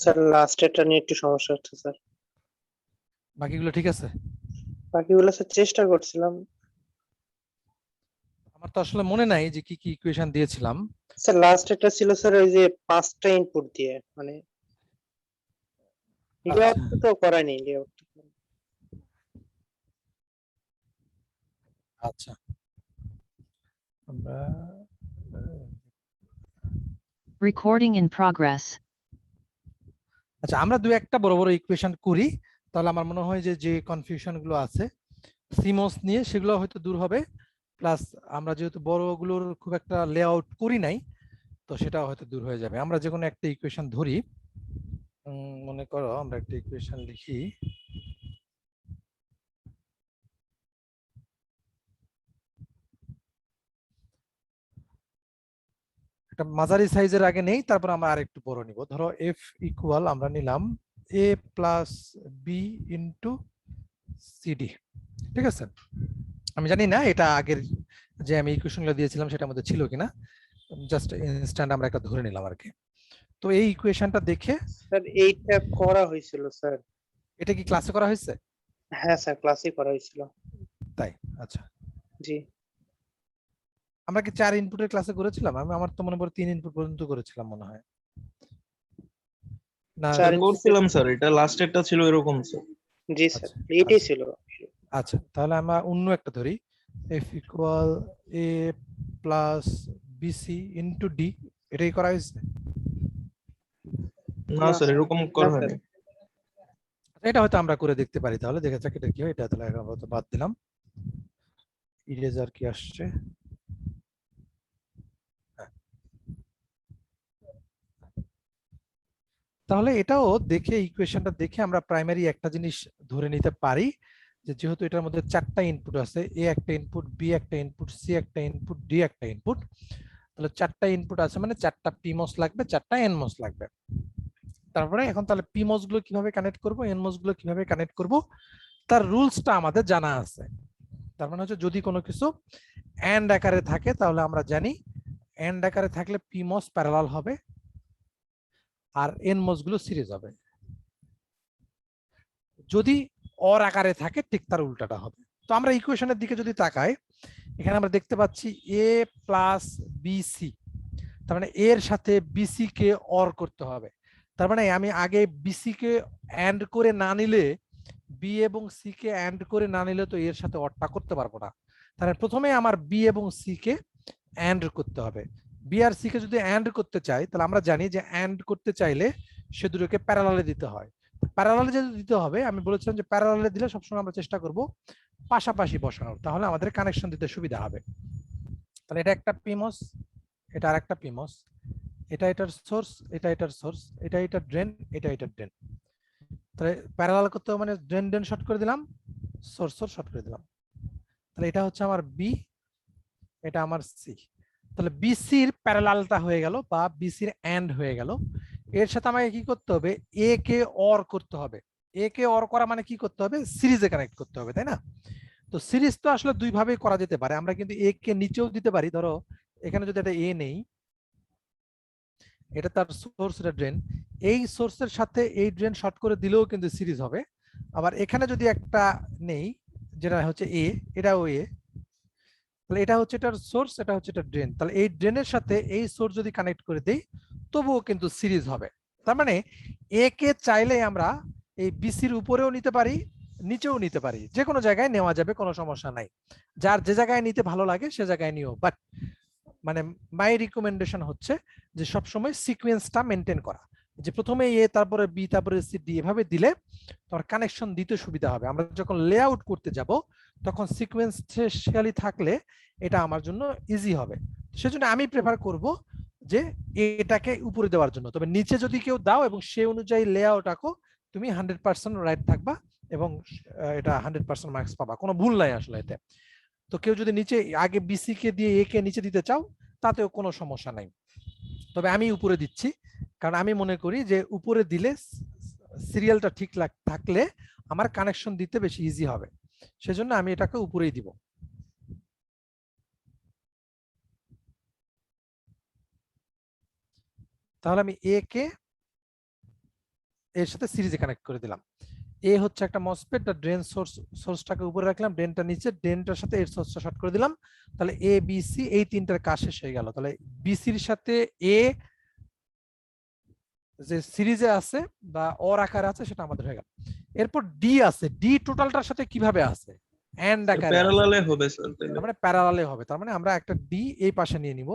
Sir last এটা নিয়ে একটু সমস্যা হচ্ছে স্যার। বাকিগুলো ঠিক আছে? বাকিগুলো স্যার চেষ্টা করছিলাম। আমার তো আসলে মনে নাই যে কি কি ইকুয়েশন দিয়েছিলাম। স্যার লাস্ট এটা ছিল স্যার ওই যে 5টা ইনপুট দিয়ে মানে লেআউট আচ্ছা তো করায়নি লেআউট। আচ্ছা আমরা Recording in progress. আচ্ছা আমরা দুই একটা বড় বড় ইকুয়েশন করি, তাহলে আমার মনে হয় যে যে কনফিউশন গুলো আছে সিমোস নিয়ে সেগুলো হয়তো দূর হবে। প্লাস আমরা যেহেতু বড়গুলোর খুব একটা লেআউট করি নাই, তো সেটাও হয়তো দূর হয়ে যাবে। আমরা যে কোনো একটা ইকুয়েশন ধরি, মনে করো আমরা একটা ইকুয়েশন লিখি। একটা মাঝারি সাইজের আগে নেই, তারপর আমরা আরেকটু বড় নিব। ধরো এফ ইকুয়াল আমরা নিলাম এ প্লাস বি ইন্টু সিডি। ঠিক আছে, আমি জানি না এটা আগের যে আমি ইকুয়েশনগুলো দিয়েছিলাম সেটার মধ্যে ছিল কিনা, জাস্ট ইনস্ট্যান্ট আমরা একটা ধরে নিলাম আর কি। তো এই ইকুয়েশনটা দেখে, স্যার এইটা করা হয়েছিল স্যার। এটা কি ক্লাসে করা হয়েছে? হ্যাঁ স্যার ক্লাসে করা হয়েছিল। তাই, আচ্ছা। জি আমরা কি 4 ইনপুটের ক্লাসে করেছিলাম? আমার তো মনে পড়ে 3 ইনপুট পর্যন্ত করেছিলাম মনে হয়। না, চার করছিলাম স্যার, এটা লাস্ট একটা ছিল এরকম স্যার। জি স্যার আচ্ছা এইটাই আচ্ছা ছিল। আচ্ছা, তাহলে আমরা অন্য একটা ধরি, এফ ইকুয়াল এ প্লাস বিসি ইন্টু ডি। এটাই করা হয়েছে? না না স্যার, স্যার, এরকম না করা স্যার। হয়নি। এটা হয়তো আমরা করে দেখতে পারি, তাহলে দেখা যাক এটা কি হয়। এটা তাহলে আমরা তো বাদ দিলাম। ইরেজার কি আসছে? হ্যাঁ। তাহলে এটাও দেখে, ইকুয়েশনটা দেখে আমরা প্রাইমারি একটা জিনিস ধরে নিতে পারি, যে যেহেতু এটার মধ্যে 4টা ইনপুট আছে, এ একটা ইনপুট, বি একটা ইনপুট, সি একটা ইনপুট, ডি একটা ইনপুট, তাহলে 4টা ইনপুট আছে মানে 4টা পিমস লাগবে, 4টা এনমস লাগবে। তারপরে এখন তাহলে পিমস গুলো কিভাবে কানেক্ট করব, এনমস গুলো কিভাবে কানেক্ট করব, তার রুলসটা আমাদের জানা আছে। তার মানে হচ্ছে যদি কোনো কিছু এন্ড আকারে থাকে তাহলে আমরা জানি এন্ড আকারে থাকলে পিমস প্যারালাল হবে আর এনমস গুলো সিরিজ হবে। যদি অর আকারে থাকে ঠিক তার উল্টাটা হবে। তো আমরা ইকুয়েশনের দিকে যদি তাকাই, এখানে আমরা দেখতে পাচ্ছি এ প্লাস বিসি, তার মানে এর সাথে বিসি কে অর করতে হবে। তার মানে আমি আগে বিসি কে অ্যান্ড করে না নিলে, বি এবং সি কে অ্যান্ড করে না নিলে তো এর সাথে অরটা করতে পারবো না। তাহলে প্রথমে আমার বি এবং সি কে অ্যান্ড করতে হবে। বি আর সি কে যদি অ্যান্ড করতে চাই, তাহলে আমরা জানি যে অ্যান্ড করতে চাইলে সে দুটোকে প্যারালালে দিতে হয়। প্যারালালে যদি দিতে হবে, আমি বলেছিলাম যে প্যারালালে দিলে সবসময় আমরা চেষ্টা করব পাশাপাশি বসানোর, তাহলে আমাদের কানেকশন দিতে সুবিধা হবে। তাহলে এটা একটা পিমস, এটা আর একটা পিমস, এটা এটার সোর্স, এটা এটার সোর্স, এটা এটার ড্রেন, এটা এটার ড্রেন। তাহলে প্যারালাল করতে হবে মানে ড্রেন ড্রেন শর্ট করে দিলাম, সোর্স সোর্স শর্ট করে দিলাম। তাহলে এটা হচ্ছে আমার বি, এটা আমার সি। তাহলে বিসির প্যারালালটা হয়ে গেল বা বিসির এন্ড হয়ে গেল। এর সাথে আমাকে কি করতে হবে, এ কে অর করতে হবে। এ কে অর করা মানে কি করতে হবে, সিরিজে কানেক্ট করতে হবে, তাই না? তো সিরিজ তো আসলে দুই ভাবেই করা যেতে পারে। আমরা কিন্তু এ কে নিচেও দিতে পারি। ধরো এখানে যদি একটা এ নেই, এটা তার সোর্স, এটা ড্রেন, এই সোর্সের সাথে এই ড্রেন শর্ট করে দিলেও কিন্তু সিরিজ হবে। আবার এখানে যদি একটা নেই যেটা হচ্ছে এ, এটাও এ, তাহলে এটা হচ্ছে এটার সোর্স, এটা হচ্ছে এটা ড্রেন, তাহলে এই ড্রেনের সাথে এই সোর্স যদি কানেক্ট করে দেই তবুও কিন্তু সিরিজ হবে। তার মানে এ কে চাইলে আমরা এই বিসির উপরেও নিতে পারি, নিচেও নিতে পারি, যে কোনো জায়গায় নেওয়া যাবে, কোনো সমস্যা নাই। যার যে জায়গায় নিতে ভালো লাগে সে জায়গায় নিও, বাট মানে মাই রিকমেন্ডেশন হচ্ছে যে সবসময় সিকোয়েন্সটা মেনটেন করা, যে প্রথমে এ তারপরে বি তারপরে সি ডি, এভাবে দিলে তোমার কানেকশন দিতে সুবিধা হবে। আমরা যখন লেআউট করতে যাব তখন সিকোয়েন্সিয়ালি থাকলে এটা আমার জন্য ইজি হবে। সেজন্য আমি প্রেফার করব যে এটাকে উপরে দেওয়ার জন্য। তবে নিচে যদি কেউ দাও এবং সেই অনুযায়ী লেআউট আঁকো, তুমি 100% রাইট থাকবা এবং এটা 100% মার্কস পাবা, কোনো ভুল নাই আসলে এতে। তো কেউ যদি নিচে আগে বিসি কে দিয়ে এ কে নিচে দিতে চাও তাতেও কোনো সমস্যা নাই, তবে আমি উপরে দিচ্ছি কারণ আমি মনে করি যে উপরে দিলে সিরিয়ালটা ঠিক থাকলে আমার কানেকশন দিতে বেশি ইজি হবে, সেজন্য আমি এটাকে উপরেই দিব। তাহলে আমি এ কে এর সাথে সিরিজে কানেক্ট করে দিলাম। এ হচ্ছে একটা মসফেট, ড্রেন সোর্সটাকে উপরে রাখলাম, ড্রেনটা নিচে, ড্রেনটার সাথে এর সোর্সটা শর্ট করে দিলাম। তাহলে এ বি সি এই তিনটার কাজ শেষ হয়ে গেল। তাহলে বিসির সাথে এ যে সিরিজে আছে বা অর আকারে আছে সেটা আমাদের হয়ে গেল। এরপর ডি আছে, ডি টোটালটার সাথে কিভাবে আছে? এন্ড আকারে আছে। প্যারালালে হবে স্যার তাহলে। তার মানে প্যারালালে হবে, তার মানে আমরা একটা ডি এই পাশে নিয়ে নিব,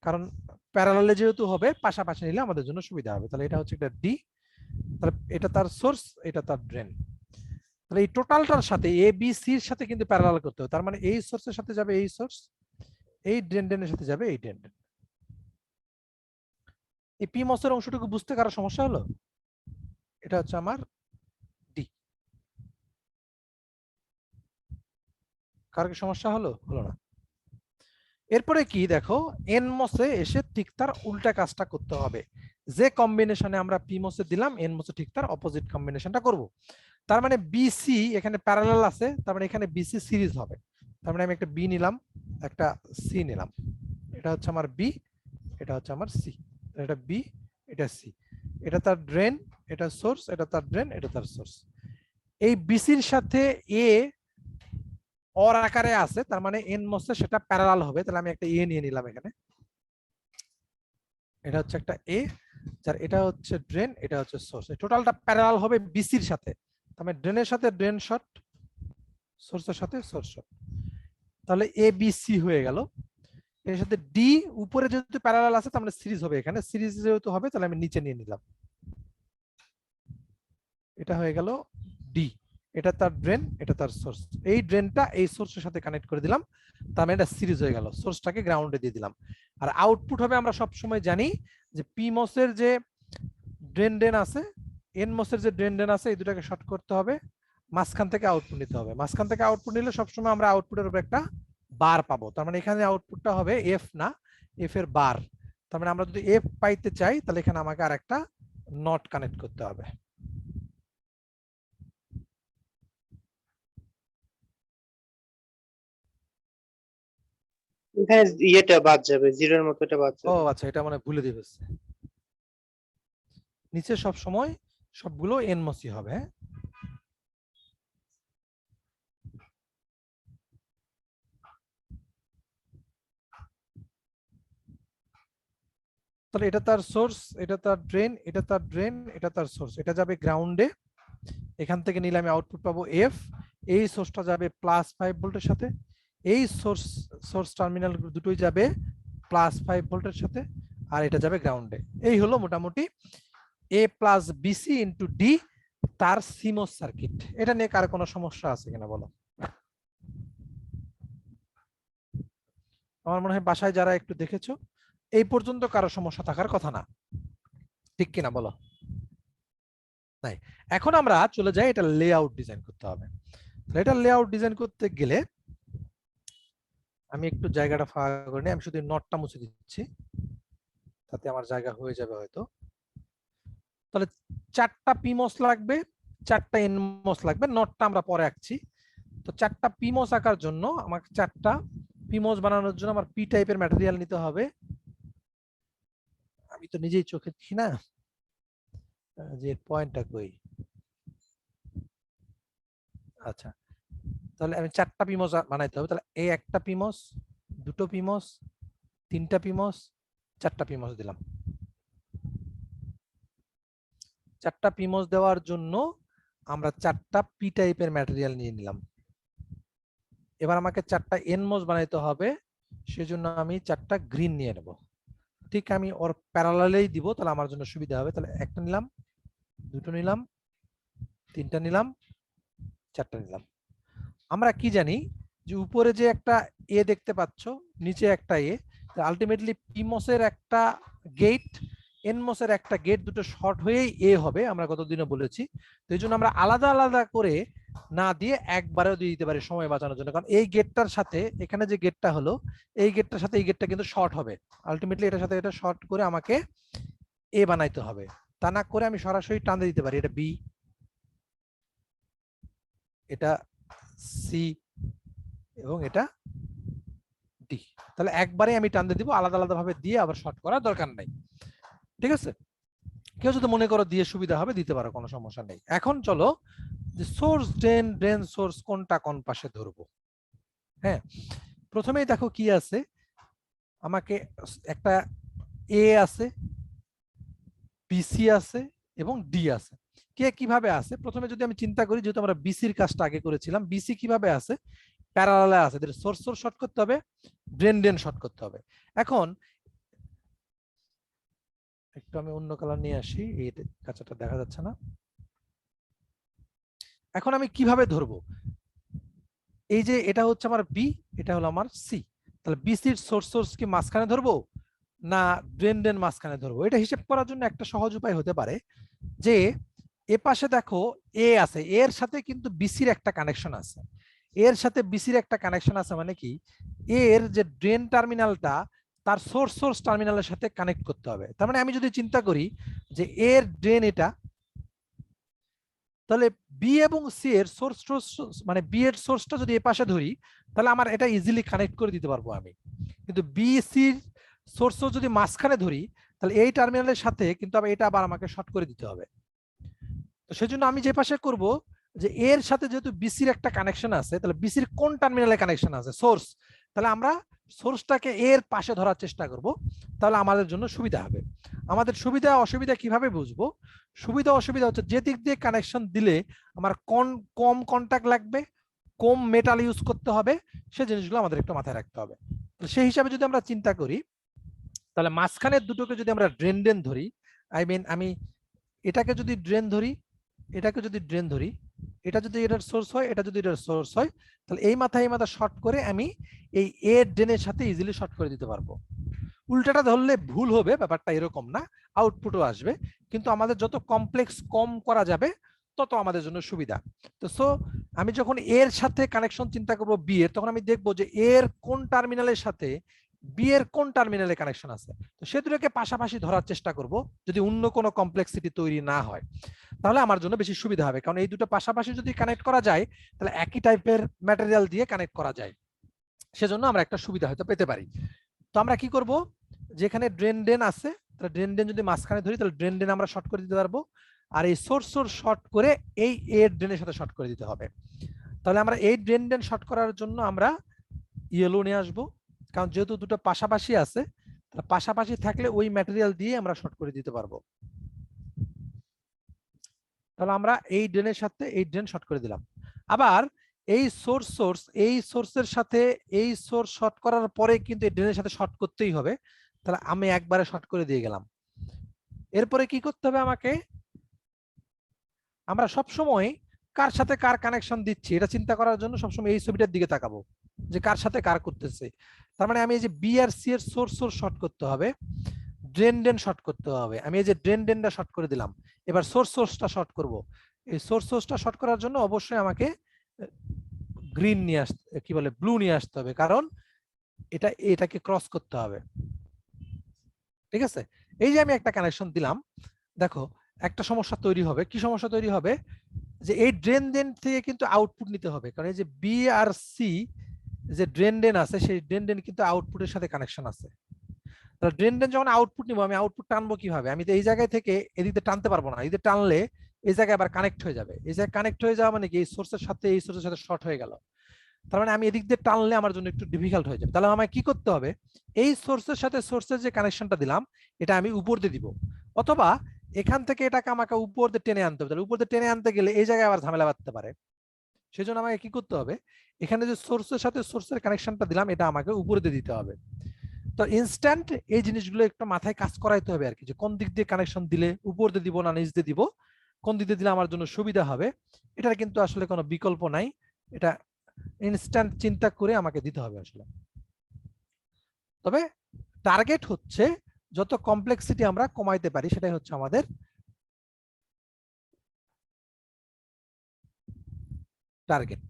কারণ প্যারালালে যেহেতু হবে পাশাপাশি নিলে আমাদের জন্য সুবিধা হবে। তাহলে এটা হচ্ছে একটা ডি, তাহলে এটা তার সোর্স, এটা তার ড্রেন। তাহলে এই টোটালটার সাথে এ বি সি এর সাথে কিন্তু প্যারালাল করতে হবে। তার মানে এই সোর্সের সাথে যাবে এই সোর্স, এই ড্রেনের সাথে যাবে এই ড্রেন। এই পি মসের অংশটুকু বুঝতে কারো সমস্যা হলো? এটা হচ্ছে আমার ডি। কারো কি সমস্যা হলো? হলো না। এরপরে কি দেখো, এন মসে এসে ঠিক তার উল্টা কাজটা করতে হবে। যে কম্বিনেশনে আমরা পি মসে দিলাম, এন মসে ঠিক তার অপোজিট কম্বিনেশনটা করব। তার মানে বিসি এখানে প্যারালাল আছে, তার মানে এখানে বিসি সিরিজ হবে। তার মানে আমি একটা বি নিলাম, একটা সি নিলাম। এটা হচ্ছে আমার বি, এটা হচ্ছে আমার সি। এটা বি, এটা সি, এটা তার ড্রেন, এটা সোর্স, এটা তার ড্রেন, এটা তার সোর্স। এই বিসির সাথে এ অর আকারে আছে, তার মানে এন মসে সেটা প্যারালাল হবে। তাহলে আমি একটা এ নিয়ে নিলাম এখানে। এটা হচ্ছে একটা এ, যার এটা হচ্ছে ড্রেন, এটা হচ্ছে সোর্স। টোটালটা প্যারালাল হবে বিসির সাথে, তার মানে ড্রেনের সাথে ড্রেন শর্ট, সোর্সের সাথে সোর্স শর্ট। তাহলে এ বি সি হয়ে গেল। এর সাথে ডি উপরে যেহেতু প্যারালাল আছে, তার মানে সিরিজ হবে। এখানে সিরিজ যেহেতু হবে, তাহলে আমি নিচে নিয়ে নিলাম। এটা হয়ে গেল ডি, এটা তার ড্রেন, এটা তার সোর্স। এই ড্রেনটা এই সোর্সের সাথে কানেক্ট করে দিলাম, তার মানে এটা সিরিজ হয়ে গেল। সোর্সটাকে গ্রাউন্ডে দিয়ে দিলাম। আর আউটপুট হবে, আমরা সব সময় জানি যে পি মসের যে ড্রেন ড্রেন আছে, এন মসের যে ড্রেন ড্রেন আছে, এই দুটাকে শর্ট করতে হবে, মাঝখান থেকে আউটপুট নিতে হবে। মাঝখান থেকে আউটপুট নিলে সবসময় আমরা আউটপুটের উপর একটা বার পাবো। তার মানে এখানে আউটপুটটা হবে এফ না, এফ এর বার। তার মানে আমরা যদি এফ পাইতে চাই, তাহলে এখানে আমাকে আর একটা নট কানেক্ট করতে হবে। হ্যাঁ, ইয়েটা বাদ যাবে, জিরোর মতো এটা বাদ ও যাবে। আচ্ছা, এটা মানে ভুলে দিয়ে ফেলছে। নিচে সব সময় সবগুলো এনমসি হবে। হ্যাঁ, তাহলে এটা তার সোর্স, এটা তার ড্রেন, এটা তার ড্রেন, এটা তার সোর্স। এটা যাবে গ্রাউন্ডে, এখান থেকে নিলে আমি আউটপুট পাবো এফ। এই সোর্সটা যাবে +5 ভোল্টের সাথে, এই সোর্স টার্মিনাল দুটোই যাবে +5 ভোল্টের সাথে, আর এটা যাবে গ্রাউন্ডে। এই হলো মোটামুটি এ প্লাস বিসি ইন্টু ডি তার সিমোস সার্কিট। এটা নিয়ে কার কোনো সমস্যা আছে কিনা বলো? আমার মনে হয় বাসায় যারা একটু দেখেছো, এই পর্যন্ত কারো সমস্যা থাকার কথা না, ঠিক কিনা বলো? নাই। এখন আমরা চলে যাই, এটা লেআউট ডিজাইন করতে হবে। এটা লেআউট ডিজাইন করতে গেলে আমি একটু জায়গাটা ফাঁকা করে নিই, আমি শুধু নটটা মুছে দিচ্ছি, তাতে আমার জায়গা হয়ে যাবে হয়তো। তাহলে 4টা পিমস লাগবে, 4টা এনমস লাগবে, নটটা আমরা পরে আঁকছি। তো 4টা পিমস আঁকার জন্য আমাকে 4টা পিমস বানানোর জন্য আমার পি টাইপের ম্যাটেরিয়াল নিতে হবে। আমি তো নিজেই চোখে দেখি না যে পয়েন্টটা কই। আচ্ছা, তাহলে আমি 4টা পিমস বানাইতে হবে। তাহলে এই একটা পিমস, দুটো পিমস, 3টা পিমস, 4টা পিমস দিলাম। 4টা পিমস দেওয়ার জন্য আমরা 4টা পি টাইপের ম্যাটেরিয়াল নিয়ে নিলাম। এবার আমাকে 4টা এনমস বানাইতে হবে, সেজন্য আমি 4টা গ্রিন নিয়ে নেব। ঠিক আমি ওর প্যারালালেই দিব, তাহলে আমার জন্য সুবিধা হবে। তাহলে একটা নিলাম, দুটো নিলাম, 3টা নিলাম, 4টা নিলাম। আমরা কি জানি যে উপরে যে একটা এ দেখতে পাচ্ছ, নিচে একটা এ, আলটিমেটলি পিমসের একটা গেট, এনমসের একটা গেট, দুটো শর্ট হয়েই এ হবে, আমরা গতদিনও বলেছি। তো এই জন্য আমরা আলাদা আলাদা করে না দিয়ে একবারেও দিয়ে দিতে পারি সময় বাঁচানোর জন্য। কারণ এই গেটটার সাথে এখানে যে গেটটা হলো, এই গেটটার সাথে এই গেটটা কিন্তু শর্ট হবে। আলটিমেটলি এটার সাথে এটা শর্ট করে আমাকে এ বানাইতে হবে। তা না করে আমি সরাসরি টান দিতে পারি, এটা বি, এটা সি এবং এটা ডি। তাহলে একবারে আমি টান দিয়ে দিব, আলাদা আলাদা ভাবে দিয়ে আবার শর্ট করার দরকার নাই। ঠিক আছে? কেউ যদি মনে করো দিয়ে সুবিধা হবে দিতে পারো, কোনো সমস্যা নেই। এখন চলো যে সোর্স ড্রেন, ড্রেন সোর্স কোনটা কোন পাশে ধরবো। হ্যাঁ, প্রথমেই দেখো কি আছে, আমাকে একটা এ আছে, বিসি আছে এবং ডি আছে। কে কিভাবে আছে প্রথমে যদি আমি চিন্তা করি, যেহেতু আমরা বিসির কাজটা আগে করেছিলাম, বিসি কিভাবে আছে, প্যারালালে আছে, সোর্স সোর্স শর্ট করতে হবে, ড্রেন ড্রেন শর্ট করতে হবে। এখন একটু আমি অন্য কালার নিয়ে আসি, এই কাঁচাটা দেখা যাচ্ছে না। এখন আমি কিভাবে ধরবো, এই যে এটা হচ্ছে আমার বি, এটা হলো আমার সি, তাহলে বিসির সোর্স সোর্স কি মাঝখানে ধরবো না ড্রেন ড্রেন মাঝখানে ধরবো? এটা হিসেব করার জন্য একটা সহজ উপায় হতে পারে যে এ পাশে দেখো এ আছে, এর সাথে কিন্তু বিসির একটা কানেকশন আছে, এর সাথে বিসির একটা কানেকশন আছে, মানে কি এর যে ড্রেন টার্মিনালটা তার সোর্স সোর্স টার্মিনালের সাথে কানেক্ট করতে হবে। তার মানে আমি যদি চিন্তা করি যে এর ড্রেন এটা, তাহলে বি এবং সি এর সোর্স মানে বি এর সোর্সটা যদি এ পাশে ধরি তাহলে আমার এটা ইজিলি কানেক্ট করে দিতে পারবো আমি। কিন্তু বি সির সোর্স যদি মাঝখানে ধরি তাহলে এই টার্মিনালের সাথে কিন্তু এটা আবার আমাকে শর্ট করে দিতে হবে। তো সেজন্য আমি যে পাশে করব যে এর সাথে যেহেতু বিসির একটা কানেকশন আছে, তাহলে বিসির কোন টার্মিনালে কানেকশন আছে, সোর্স, তাহলে আমরা সোর্সটাকে এর পাশে ধরার চেষ্টা করব, তাহলে আমাদের জন্য সুবিধা হবে। আমাদের সুবিধা অসুবিধা কিভাবে বুঝবো? সুবিধা অসুবিধা হচ্ছে যে দিক দিয়ে কানেকশন দিলে আমার কম কন্টাক্ট লাগবে, কম মেটাল ইউজ করতে হবে, সেই জিনিসগুলো আমাদের একটু মাথায় রাখতে হবে। সেই হিসাবে যদি আমরা চিন্তা করি তাহলে মাঝখানের দুটোকে যদি আমরা ড্রেন ড্রেন ধরি, আমি এটাকে যদি ড্রেন ধরি, এটাকে যদি ড্রেন ধরি, এটা যদি এটার সোর্স হয়, এটা যদি এটার সোর্স হয়, তাহলে এই মাথা শর্ট করে আমি এই এ ড্রেনের সাথে ইজিলি শর্ট করে দিতে পারবো। উল্টাটা ধরলে ভুল হবে, ব্যাপারটা এরকম না, আউটপুটও আসবে, কিন্তু আমাদের যত কমপ্লেক্স কম করা যাবে তত আমাদের জন্য সুবিধা। তো সো আমি যখন এর সাথে কানেকশন চিন্তা করব বি এর, তখন আমি দেখবো যে এর কোন টার্মিনালের সাথে বি এর কোন টার্মিনালে কানেকশন আছে, তো সে দুটোকে পাশাপাশি ধরার চেষ্টা করব যদি অন্য কোনো কমপ্লেক্সিটি তৈরি না হয়, তাহলে আমার জন্য বেশি সুবিধা হবে। কারণ এই দুটো পাশাপাশি যদি কানেক্ট করা যায় তাহলে একই টাইপের ম্যাটেরিয়াল দিয়ে কানেক্ট করা যায়, সেজন্য আমরা একটা সুবিধা হয়তো পেতে পারি। তো আমরা কি করব, যেখানে ড্রেন ড্রেন আছে তাহলে ড্রেন ড্রেন যদি মাঝখানে ধরি তাহলে ড্রেন ড্রেন আমরা শর্ট করে দিতে পারবো, আর এই সোর্স সোর্স শর্ট করে এই এর ড্রেনের সাথে শর্ট করে দিতে হবে। তাহলে আমরা এই ড্রেন ড্রেন শর্ট করার জন্য আমরা ইয়েলো নিয়ে আসবো, কারণ যেহেতু দুটো পাশাপাশি আছে, পাশাপাশি থাকলে ওই ম্যাটেরিয়াল দিয়ে আমরা শর্ট করে দিতে পারবো। তাহলে আমরা এই ড্রেনের সাথে এই ড্রেন শর্ট করে দিলাম। আবার এই এই সোর্সের সাথে এই সোর্স শর্ট করার পরে কিন্তু এই ড্রেনের সাথে শর্ট করতেই হবে, তাহলে আমি একবারে শর্ট করে দিয়ে গেলাম। এরপরে কি করতে হবে আমাকে, আমরা সব সময় কার সাথে কার কানেকশন দিচ্ছি এটা চিন্তা করার জন্য সবসময় এই ছবিটার দিকে তাকাবো যে কার সাথে কার করতেছে। তার মানে আমি এই যে বি আর সি এর সোর্স শর্ট করতে হবে, ড্রেন ড্রেন শর্ট করতে হবে, আমি এই যে ড্রেন ড্রেনটা শর্ট করে দিলাম, এবার সোর্সটা শর্ট করব। এই সোর্সটা শর্ট করার জন্য অবশ্যই আমাকে গ্রিন নিয়ে আসতে, কি বলে, ব্লু নিয়ে আসতে হবে, কারণ এটাকে ক্রস করতে হবে। ঠিক আছে, এই যে আমি একটা কানেকশন দিলাম, দেখো একটা সমস্যা তৈরি হবে। কি সমস্যা তৈরি হবে, যে এই ড্রেন ড্রেন থেকে কিন্তু আউটপুট নিতে হবে, কারণ এই যে বি আর সি যে ড্রেন ড্রেন আছে সেই ড্রেন ড্রেন কিন্তু আউটপুটের সাথে কানেকশন আছে। তাহলে ড্রেন ড্রেন যখন আউটপুট নিব, আমি আউটপুট টানবো কিভাবে, আমি তো এই জায়গায় থেকে এদিকে টানতে পারবো না, এদিকে টানলে এই জায়গায় আবার কানেক্ট হয়ে যাবে, এই জায়গায় কানেক্ট হয়ে যাওয়া মানে কি এই সোর্সের সাথে এই সোর্সের সাথে শর্ট হয়ে গেল, তার মানে আমি এদিক দিয়ে টানলে আমার জন্য একটু ডিফিকাল্ট হয়ে যাবে। তাহলে আমায় কি করতে হবে, এই সোর্সের সাথে সোর্সের যে কানেকশনটা দিলাম এটা আমি উপর দিয়ে দিব, অথবা এখান থেকে এটাকে আমাকে উপর দিয়ে টেনে আনতে হবে। তাহলে উপর দিয়ে টেনে আনতে গেলে এই জায়গায় আবার ঝামেলা বাঁধতে পারে, সেজন্য আমাকে কি করতে হবে, এখানে যে সোর্সের সাথে সোর্সের কানেকশনটা দিলাম এটা আমাকে উপরে দিয়ে দিতে হবে। তো ইনস্ট্যান্ট এই জিনিসগুলো একটু মাথায় কাজ করাইতে হবে আর কি, যে কোন দিক দিয়ে কানেকশন দিলে উপর দিয়ে দিব না নিচ দিয়ে দিব, কোন দিক দিয়ে দিলে আমার জন্য সুবিধা হবে, এটার কিন্তু আসলে কোনো বিকল্প নাই, এটা ইনস্ট্যান্ট চিন্তা করে আমাকে দিতে হবে আসলে। তবে টার্গেট হচ্ছে যত কমপ্লেক্সিটি আমরা কমাইতে পারি সেটাই হচ্ছে আমাদের টার্গেট।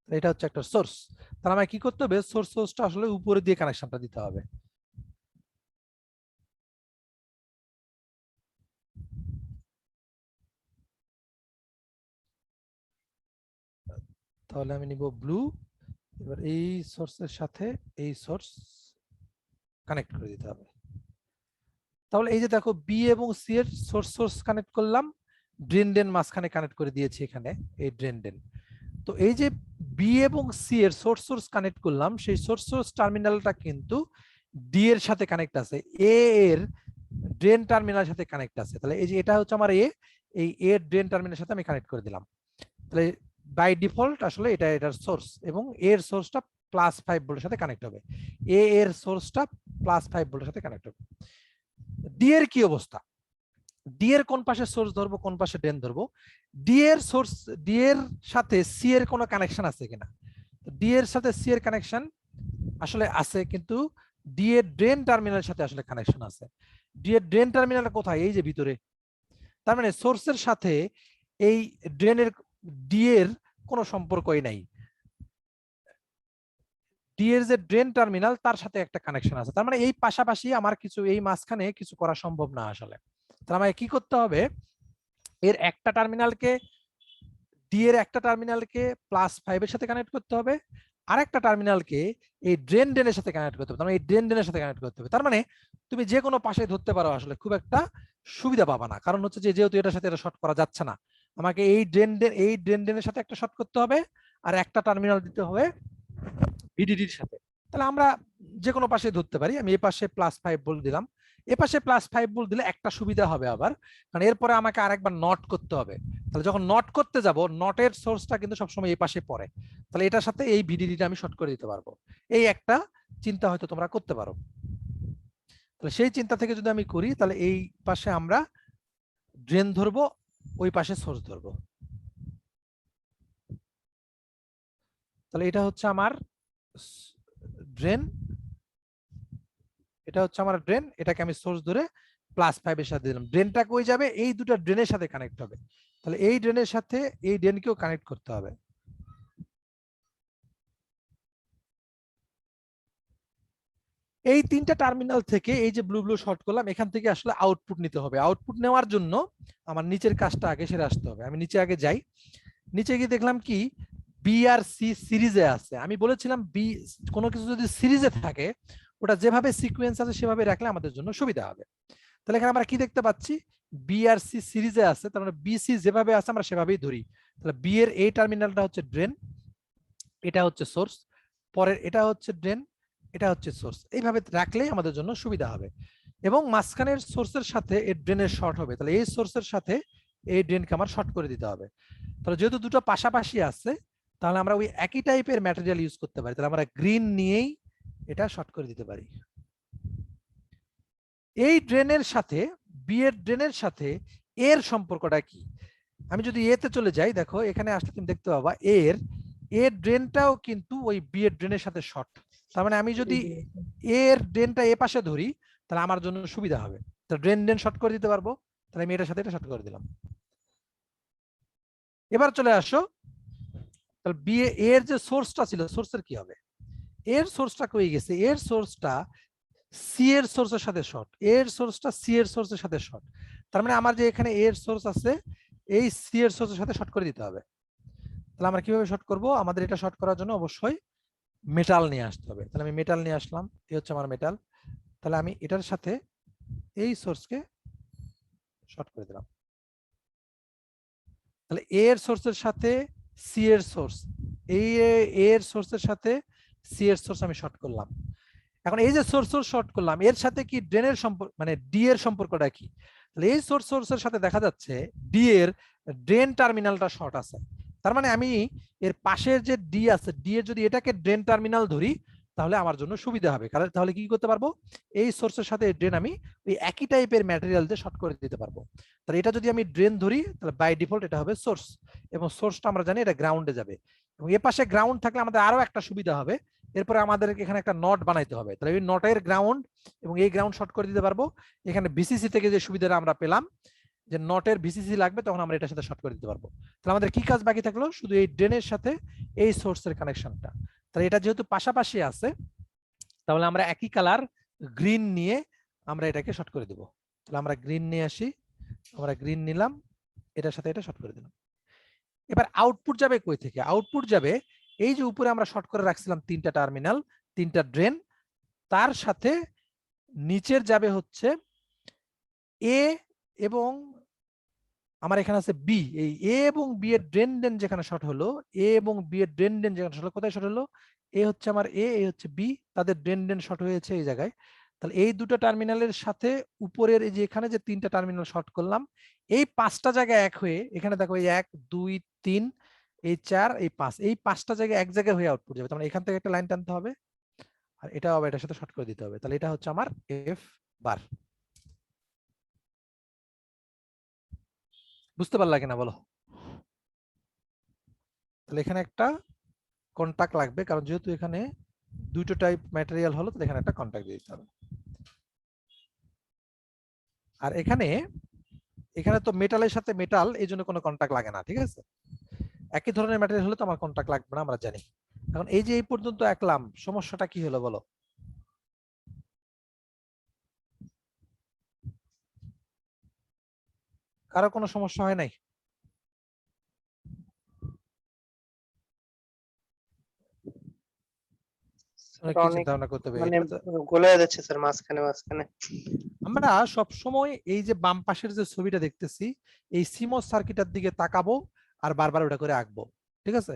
এটা হচ্ছে একটা সোর্স, তাহলে আমাকে কি করতে হবে, সোর্সটা আসলে উপরে দিয়ে কানেকশনটা দিতে হবে। তাহলে আমি নিব ব্লু, এবার এই সোর্সের সাথে এই সোর্স কানেক্ট করে দিতে হবে। তাহলে এই যে দেখো বি এবং সি এর সোর্স কানেক্ট করলাম, ড্রেন মাঝখানে কানেক্ট করে দিয়েছি এখানে এই ড্রেন। তো এই যে বি এবং সি এর সোর্স কানেক্ট করলাম, সেই সোর্স টার্মিনালটা কিন্তু ডি এর সাথে কানেক্ট আছে, এ এর ড্রেন টার্মিনালের সাথে কানেক্ট আছে। তাহলে এই যে এটা হচ্ছে আমার এ, এই এ ড্রেন টার্মিনালের সাথে আমি কানেক্ট করে দিলাম। তাহলে বাই ডিফল্ট আসলে এটার সোর্স, এবং এর সোর্সটা +5 ভোল্টের সাথে কানেক্ট হবে, এ এর সোর্সটা +5 ভোল্টের সাথে কানেক্ট হবে। ডি এর কি অবস্থা? ডি এর কোন পাশে সোর্স ধরবো, কোন পাশে ড্রেন ধরবো? ডি এর সোর্স, ডি এর সাথে সি এর কোনো কানেকশন আছে কিনা? ডি এর সাথে সি এর কানেকশন আসলে আছে, কিন্তু ডি এর ড্রেন টার্মিনালের সাথে আসলে কানেকশন আছে। ডি এর ড্রেন টার্মিনাল কোথায়? এই যে ভিতরে। তার মানে সোর্সের সাথে এই ড্রেনের ডি এর কোনো সম্পর্কই নাই। ডি এর যে ড্রেন টার্মিনাল তার সাথে একটা কানেকশন আছে, তার মানে এই পাশাপাশি আমার কিছু, এই মাঝখানে কিছু করা সম্ভব না আসলে। তার মানে কি করতে হবে, এর একটা টার্মিনালকে, ডি এর একটা টার্মিনালকে +5 এর সাথে কানেক্ট করতে হবে, আর একটা টার্মিনালকে এই ড্রেনের সাথে কানেক্ট করতে হবে। তার মানে এই ড্রেনের সাথে কানেক্ট করতে হবে। তার মানে তুমি যে কোনো পাশে ধরতে পারো, আসলে খুব একটা সুবিধা পাবা না, কারণ হচ্ছে যে যেহেতু এটার সাথে এটা শর্ট করা যাচ্ছে না, আমাকে এই ড্রেনের সাথে একটা শর্ট করতে হবে, আর একটা টার্মিনাল দিতে হবে ভিডিডির সাথে। তাহলে আমরা যে কোনো পাশে ধরতে পারি। আমি এই পাশে +5 ভোল্ট দিলাম, এ পাশে +5 ভোল্ট দিলে একটা সুবিধা হবে আবার, কারণ এরপরে আমাকে আরেকবার নট করতে হবে। তাহলে যখন নট করতে যাব, নটের সোর্সটা কিন্তু সবসময় এই পাশে পড়ে, তাহলে এটার সাথে এই ভিডিডিটা আমি শর্ট করে দিতে পারবো। এই একটা চিন্তা হয়তো তোমরা করতে পারো। তাহলে সেই চিন্তা থেকে যদি আমি করি, তাহলে এই পাশে আমরা ড্রেন ধরবো, ওই পাশে সোর্স ধরবো। তাহলে এটা হচ্ছে আমার ড্রেন, এটা হচ্ছে আমার ড্রেন, এটাকে আমি সোর্স ধরে +5 এর সাথে দিলাম। ড্রেনটা কই যাবে? এই দুটো ড্রেনের সাথে কানেক্ট হবে, তাহলে এই ড্রেনের সাথে এই ড্রেনকেও কানেক্ট করতে হবে। এই তিনটা টার্মিনাল থেকে এই যে ব্লু শর্ট করলাম, এখান থেকে আসলে আউটপুট নিতে হবে। আউটপুট নেওয়ার জন্য আমার নিচের কাজটা আগে সেরে আসতে হবে। আমি নিচে আগে যাই, নিচে গিয়ে দেখলাম কি বি আর সি সিরিজে আছে। আমি বলেছিলাম বি, কোনো কিছু যদি সিরিজে থাকে ওটা যেভাবে সিকোয়েন্স আছে সেভাবে রাখলে আমাদের জন্য সুবিধা হবে। তাহলে এখানে আমরা কি দেখতে পাচ্ছি, বি আর সি সিরিজে আছে, তার মানে বি সি যেভাবে আছে আমরা সেভাবেই ধরি। তাহলে বি এর এই টার্মিনালটা হচ্ছে ড্রেন, এটা হচ্ছে সোর্স, পরের এটা হচ্ছে ড্রেন, এটা হচ্ছে সোর্স। এইভাবে রাখলেই আমাদের জন্য সুবিধা হবে, এবং মাঝখানের সোর্সের সাথে এই ড্রেনের শর্ট হবে। তাহলে এই সোর্সের সাথে এই ড্রেনকে আমার শর্ট করে দিতে হবে। তাহলে যেহেতু দুটো পাশাপাশি আছে, তাহলে আমরা ওই একই টাইপের ম্যাটেরিয়াল ইউজ করতে পারি। তাহলে আমরা গ্রিন নিয়েই এটা শর্ট করে দিতে পারি। এই ড্রেনের সাথে, বি এর ড্রেনের সাথে এর সম্পর্কটা কি? আমি যদি এ তে চলে যাই, দেখো এখানে আসলে তুমি দেখতে পাবা এর ড্রেনটাও কিন্তু ওই বি এর ড্রেনের সাথে শর্ট। তার মানে আমি যদি এর ড্রেনটা এ পাশে ধরি, তাহলে আমার জন্য সুবিধা হবে। তো ড্রেন শর্ট করে দিতে পারবো। তাহলে আমি এটার সাথে এটা শর্ট করে দিলাম। এবার চলে আসো, তাহলে বি এর যে সোর্সটা ছিল, সোর্সের কি হবে? এর সোর্সটা কই গেছে? এর সোর্সটা সি এর সোর্সের সাথে শর্ট, এর সোর্সটা সি এর সোর্সের সাথে শর্ট। তার মানে আমার যে এখানে এর সোর্স আছে, এই সি এর সোর্সের সাথে শর্ট করে দিতে হবে। তাহলে আমরা কিভাবে শর্ট করব? আমাদের এটা শর্ট করার জন্য অবশ্যই মেটাল নিয়ে আসতে হবে। তাহলে আমি মেটাল নিয়ে আসলাম, এই হচ্ছে আমার মেটাল। তাহলে আমি এটার সাথে এই সোর্সকে শর্ট করে দিলাম। তাহলে এ এর সোর্সের সাথে সি এর সোর্স, এই এর সোর্সের সাথে সি এর সোর্স আমি শর্ট করলাম। এখন এই যে সোর্স শর্ট করলাম, এর সাথে কি ড্রেনের সম্পর্ক, মানে ডি এর সম্পর্কটা কি? তাহলে এই সোর্সের সাথে দেখা যাচ্ছে ডি এর ড্রেন টার্মিনালটা শর্ট আছে। তার মানে আমি এর পাশের যে ডি আছে, ডি এর যদি এটাকে ড্রেন টার্মিনাল ধরি, তাহলে আমার জন্য সুবিধা হবে। কারণ তাহলে কি করতে পারবো, এই সোর্সের সাথে ড্রেন আমি ওই একই টাইপের ম্যাটেরিয়াল দিয়ে শর্ট করে দিতে পারবো। তাহলে এটা যদি আমি ড্রেন ধরি, তাহলে বাই ডিফল্ট এটা হবে সোর্স, এবং সোর্সটা আমরা জানি এটা গ্রাউন্ডে যাবে। এবং এর পাশে গ্রাউন্ড থাকলে আমাদের আরো একটা সুবিধা হবে, এরপরে আমাদের এখানে একটা নট বানাইতে হবে। তাহলে এই নটের গ্রাউন্ড এবং এই গ্রাউন্ড শর্ট করে দিতে পারবো। এখানে ভিসিসি থেকে যে সুবিধাটা আমরা পেলাম, যে নটের ভিসিসি লাগবে, তখন আমরা এটার সাথে শর্ট করে দিতে পারবো। তাহলে আমাদের কি কাজ বাকি থাকলো? শুধু এই ড্রেনের সাথে এই সোর্সের কানেকশনটা। তাহলে এটা যেহেতু পাশাপাশি আছে, তাহলে আমরা একই কালার গ্রিন নিয়ে আমরা এটাকে শর্ট করে দেব। তাহলে আমরা গ্রিন নিয়ে আসি, আমরা গ্রিন নিলাম, এটার সাথে এটা শর্ট করে দিলাম। এবার আউটপুট যাবে কই থেকে? আউটপুট যাবে এই যে উপরে আমরা শর্ট করে রাখছিলাম তিনটা টার্মিনাল, তিনটা ড্রেন, তার সাথে নিচের যাবে হচ্ছে এ এবং আমার এখানে আছে বি, এই এ এবং বি এর ড্রেন ডেন যেখানে শর্ট হলো, এ এবং বি এর ড্রেন ডেন যেখানে শর্ট হলো, কোথায় শর্ট হলো? এ হচ্ছে আমার এ, এ হচ্ছে বি, তাদের ড্রেন ডেন শর্ট হয়েছে এই জায়গায়। তাহলে এই দুটো টার্মিনালের সাথে উপরের এই যে এখানে যে তিনটা টার্মিনাল শর্ট করলাম, এই পাঁচটা জায়গায় এক হয়ে, এখানে দেখো এই 1 2 3 এই 4 এই 5, এই পাঁচটা জায়গায় এক জায়গায় হয়ে আউটপুট যাবে। তার মানে এখান থেকে একটা লাইন টানতে হবে, আর এটা আবার এটার সাথে শর্ট করে দিতে হবে। তাহলে এটা হচ্ছে আমার এফ বার। বুঝতে পারলা কিনা বলো? তাহলে এখানে একটা কন্টাক্ট লাগবে, কারণ যেহেতু এখানে দুটো টাইপ ম্যাটেরিয়াল হলো, তাহলে এখানে একটা কন্টাক্ট দিতে হবে। আর এখানে এখানে তো মেটালের সাথে মেটাল, এই জন্য কোনো কন্টাক্ট লাগে না, ঠিক আছে? একই ধরনের ম্যাটেরিয়াল হলে তো আমার কন্টাক্ট লাগবে না, আমরা জানি। এখন এই যে এই পর্যন্ত আঁকলাম, সমস্যাটা কি হলো বলো? কারো কোনো সমস্যা হয় নাই? কি অনেক চিন্তা ভাবনা করতে হবে? মানে এটা তো গোলা যাচ্ছে স্যার মাঝখানে মাঝখানে। আমরা সব সময় এই যে বাম পাশের যে ছবিটা দেখতেছি, এই সিমস সার্কিটের দিকে তাকাবো আর বারবার ওটা করে আঁকবো, ঠিক আছে?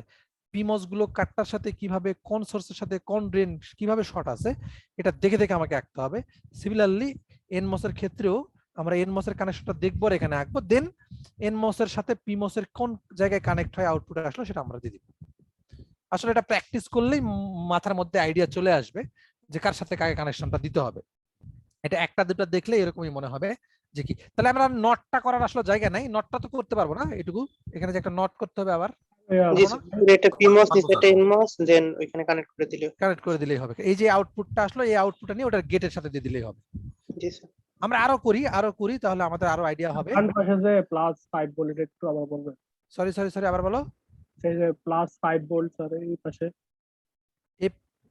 পিমস গুলো কাটটার সাথে কিভাবে, কোন সোর্সের সাথে কোন ড্রেন কিভাবে শর্ট আছে, এটা দেখে দেখে আমাকে আঁকতে হবে। সিমিলারলি এনমস এর ক্ষেত্রেও আমরা এনমস এর কানেকশনটা দেখবো আর এখানে আঁকবো, দেন এনমস এর সাথে পিমস এর কোন জায়গায় কানেক্ট হয় আউটপুট আসলো সেটা আমরা দিয়ে দিব। আসলে এটা প্র্যাকটিস করলেই মাথার মধ্যে আইডিয়া চলে আসবে যে কার সাথে কাকে কানেকশনটা দিতে হবে। এটা একটা দুটো দেখলে এরকমই মনে হবে যে কি। তাহলে আমরা নটটা করার আসলে জায়গা নাই, নটটা তো করতে পারবো না এটুকু, এখানে যে একটা নট করতে হবে আবার, জি স্যার, এটা পিমস নিচে এটা এনমস, দেন ওইখানে কানেক্ট করে দিলে। কানেক্ট করে দিলেই হবে। এই যে আউটপুটটা আসলো, এই আউটপুটটা নিয়ে ওটার গেটের সাথে দিয়ে দিলেই হবে। জি স্যার। আমরা আরো করি তাহলে আমাদের আরো আইডিয়া হবে। ডান পাশে যে +5 ভোল্ট, এটা একটু আবার বলবেন? সরি আবার বলো। সেই যে +5 ভোল্ট স্যার, এই পাশে। এই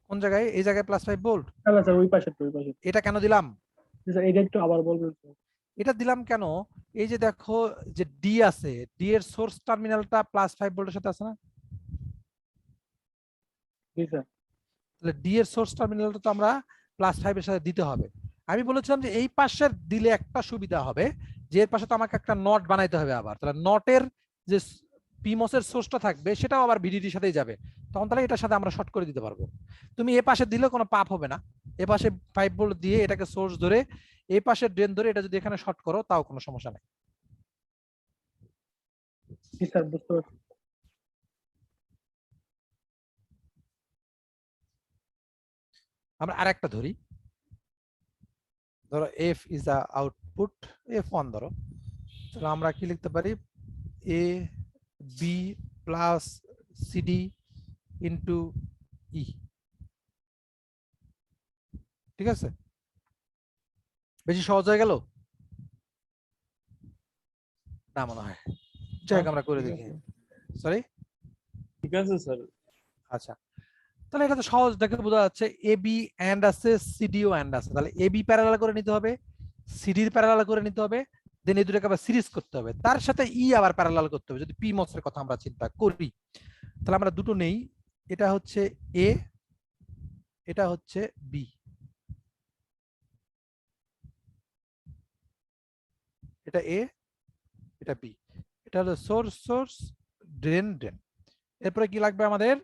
কোন জায়গায়? এই জায়গায় +5 ভোল্ট। না স্যার, ওই পাশে, ওই পাশে। এটা কেন দিলাম? স্যার এটা একটু আবার বলবেন স্যার? এটা দিলাম কেন, এই যে দেখো যে ডি আছে, ডি এর সোর্স টার্মিনালটা +5 ভোল্টের সাথে আছে না? জি স্যার। তাহলে ডি এর সোর্স টার্মিনালটা তো আমরা +5 এর সাথে দিতে হবে। আমি বলেছিলাম যে এই পাশের দিলে একটা সুবিধা হবে, যে এর পাশে তো আমাকে একটা নট বানাইতে হবে আবার, তাহলে নটের যে পিমস এর সোর্সটা থাকবে সেটাও আবার ভিডিডির সাথেই যাবে, তখন তাহলে এটার সাথে আমরা শর্ট করে দিতে পারবো। তুমি এ পাশে দিলে কোনো পাপ হবে না, এ পাশে 5 ভোল্ট দিয়ে এটাকে সোর্স ধরে এই পাশে ড্রেন ধরে এটা যদি এখানে শর্ট করো তাও কোনো সমস্যা নাই। জি স্যার, বুঝতে পারছি। আমরা আরেকটা ধরি, ধরো F is a output, F1 ধরো, তাহলে আমরা কি লিখতে পারি? A B plus CD into ই, ঠিক আছে? বেশি সহজ হয়ে গেল না মনে হয়? যাই হোক আমরা করে দেখি। সরি, ঠিক আছে স্যার। আচ্ছা তাহলে এটা তো সহজ, দেখে বোঝা যাচ্ছে এ বি এন্ড আছে, সিডিও এন্ড আছে, তাহলে এ বি প্যারালাল করে নিতে হবে, সিডির প্যারালাল করে নিতে হবে, দেন এই দুটোকে আবার সিরিজ করতে হবে, তার সাথে ই আবার প্যারালাল করতে হবে যদি পি মস এর কথা আমরা চিন্তা করি। তাহলে আমরা দুটো নেই, এটা হচ্ছে এ, এটা হচ্ছে বি, এটা এ, এটা বি, এটা হলো সোর্স সোর্স ড্রেন ড্রেন। এরপরে কি লাগবে আমাদের?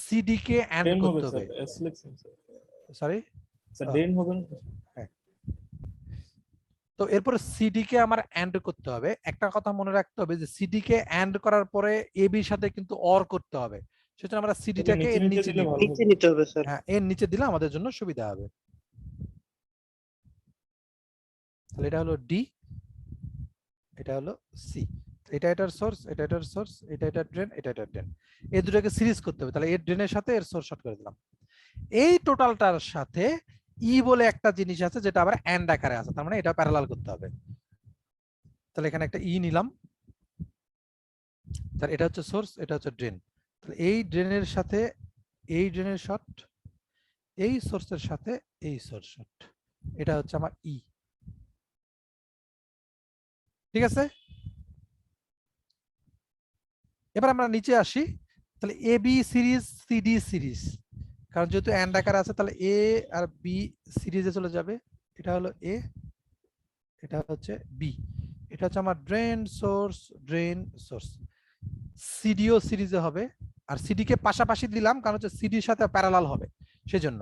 সিডি কে এন্ড ড্রেন হবে করতে হবে। স্যার, এস লিখছেন স্যার। সরি স্যার ড্রেন হবে না? তো এরপরে সিডি কে আমার এন্ড করতে হবে। একটা কথা মনে রাখতে হবে যে সিডি কে এন্ড করার পরে এ বির সাথে কিন্তু অর করতে হবে, সেজন্য আমরা সিডিটাকে এর নিচে দিলে নিব। ভালো নিচে হবে। নিতে হবে স্যার। হ্যাঁ, এর নিচে দিলে আমাদের জন্য সুবিধা হবে। তাহলে এটা হলো ডি, এটা হলো সি, এটা এটার সোর্স, এটা এটার সোর্স, এটা এটার ড্রেন, এটা এটার ড্রেন, এই দুটোকে সিরিজ করতে হবে। তাহলে এর ড্রেনের সাথে এর সোর্স শর্ট করে দিলাম। এই টোটালটার সাথে ই বলে একটা জিনিস আছে যেটা আবার এন্ড আকারে আছে, তার মানে এটা প্যারালাল করতে হবে। তাহলে এখানে একটা ই নিলাম, তাহলে এটা হচ্ছে সোর্স, এটা হচ্ছে ড্রেন, তাহলে এই ড্রেনের সাথে এই ড্রেনের শর্ট, এই সোর্সের সাথে এই সোর্স শর্ট, এটা হচ্ছে আমার ই, ঠিক আছে? এবার আমরা নিচে আসি, তাহলে A B series, CD series, কারণ যেহেতু এন্ড আকার আছে তাহলে এ আর বি সিরিজে চলে যাবে। এটা হলো এ, এটা হচ্ছে বি, এটা হচ্ছে আমার ড্রেন সোর্স। সিডিও সিরিজে হবে, আর সিডি কে পাশাপাশি দিলাম কারণ হচ্ছে সিডির সাথে প্যারালাল হবে, সেজন্য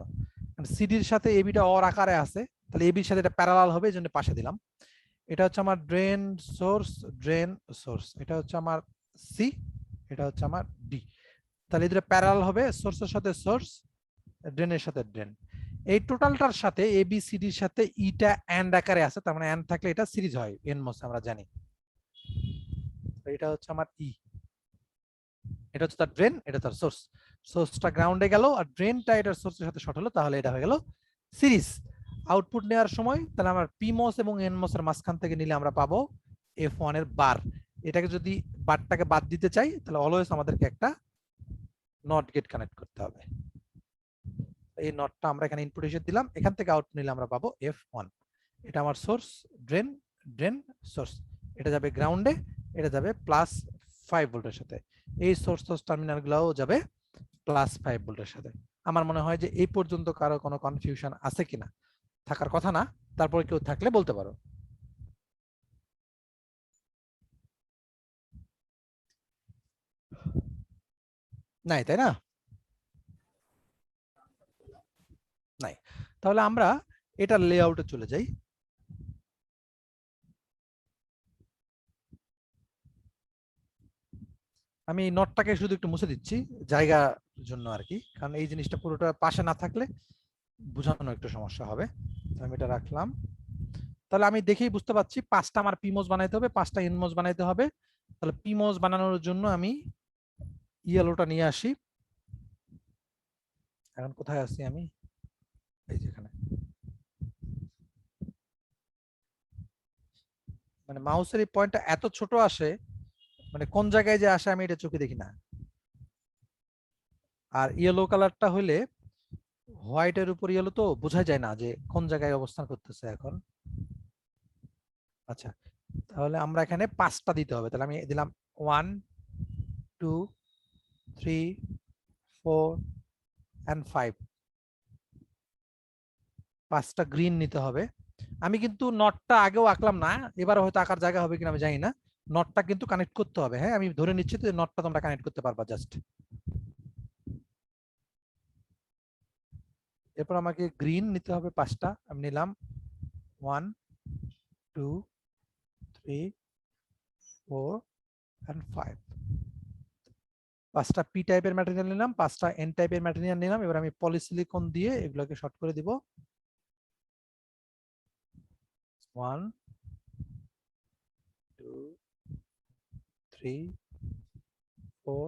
সিডির সাথে এবিটা অর আকারে আছে, তাহলে এবির সাথে এটা প্যারালাল হবে, এই জন্য পাশে দিলাম। এটা হচ্ছে আমার ড্রেন সোর্স, এটা হচ্ছে আমার সি, এটা হচ্ছে আমার ডি। তাহলে এই দুটো প্যারালাল হবে, সোর্সের সাথে সোর্স, ড্রেনের সাথে ড্রেন। এই টোটালটার সাথে এ বি সি ডির সাথে ইটা এন্ড আকারে আছে, তার মানে এন্ড থাকলে এটা সিরিজ হয় এনমোস, আমরা জানি। এটা হচ্ছে আমার ই, এটা হচ্ছে তার ড্রেন, এটা তার সোর্স। সোর্সটা গ্রাউন্ডে গেল আর ড্রেনটা এটার সোর্সের সাথে শর্ট হলো, তাহলে এটা হয়ে গেল সিরিজ। আউটপুট নেওয়ার সময় তাহলে আমরা পিমোস এবং এনমোস এর মাঝখান থেকে নিলে আমরা পাবো F1 এর বার। এটাকে যদি বারটাকে বাদ দিতে চাই তাহলে অলওয়েজ আমাদেরকে একটা নট গেট কানেক্ট করতে হবে। এই নটটা আমরা এখানে ইনপুট হিসেবে দিলাম, এখান থেকে আউটপুট নিলে আমরা পাবো F1। এটা আমার সোর্স, ড্রেন সোর্স, এটা যাবে গ্রাউন্ডে, এটা যাবে +5 ভোল্টের সাথে। এই সোর্স টার্মিনাল গুলাও যাবে +5 ভোল্টের সাথে। আমার মনে হয় যে এই পর্যন্ত কারো কোনো কনফিউশন আছে কিনা, থাকার কথা না, তারপরে কেউ থাকলে বলতে পারো। নাই, তাই না? নাই, তাহলে আমরা এটার লেআউটে চলে যাই। আমি নটটাকে শুধু একটু মুছে দিচ্ছি জায়গার জন্য আর কি, কারণ এই জিনিসটা পুরোটা পাশে না থাকলে বোঝানো একটু সমস্যা হবে। আমি এটা রাখলাম। তাহলে আমি দেখেই বুঝতে পারছি 5টা আমার পিমোস বানাইতে হবে, 5টা এনমোস বানাইতে হবে। তাহলে পিমোস বানানোর জন্য আমি ইয়েলোটা নিয়ে আসি। এখন কোথায় আছি আমি? এই যেখানে, মানে মাউসের এই পয়েন্টটা এত ছোট আসে, মানে কোন জায়গায় যে আসে আমি এটা চোখে দেখি না। আর ইয়েলো কালারটা হইলে হোয়াইটের উপর ইয়েলো তো বোঝা যায় না যে কোন জায়গায় অবস্থান করতেছে এখন। আচ্ছা, তাহলে আমরা এখানে 5টা দিতে হবে। তাহলে আমি দিলাম 1 2 3 4 and 5। 5টা গ্রিন নিতে হবে। আমি কিন্তু নটটা আগেও আঁকলাম না, এবার হয়তো আঁকার জায়গা হবে কিনা আমি জানি না। নটটা কিন্তু কানেক্ট করতে হবে। হ্যাঁ, আমি ধরে নিচ্ছি যে নটটা তোমরা কানেক্ট করতে পারবা জাস্ট। এরপর আমাকে গ্রিন নিতে হবে 5টা। আমি নিলাম 1 2 3 4 and 5। 5টা পি টাইপের ম্যাটেরিয়াল নিলাম, 5টা এন টাইপের ম্যাটেরিয়াল নিলাম। এবার আমি পলিসিলিকন দিয়ে এগুলোকে শর্ট করে দিব। 1 2 3 4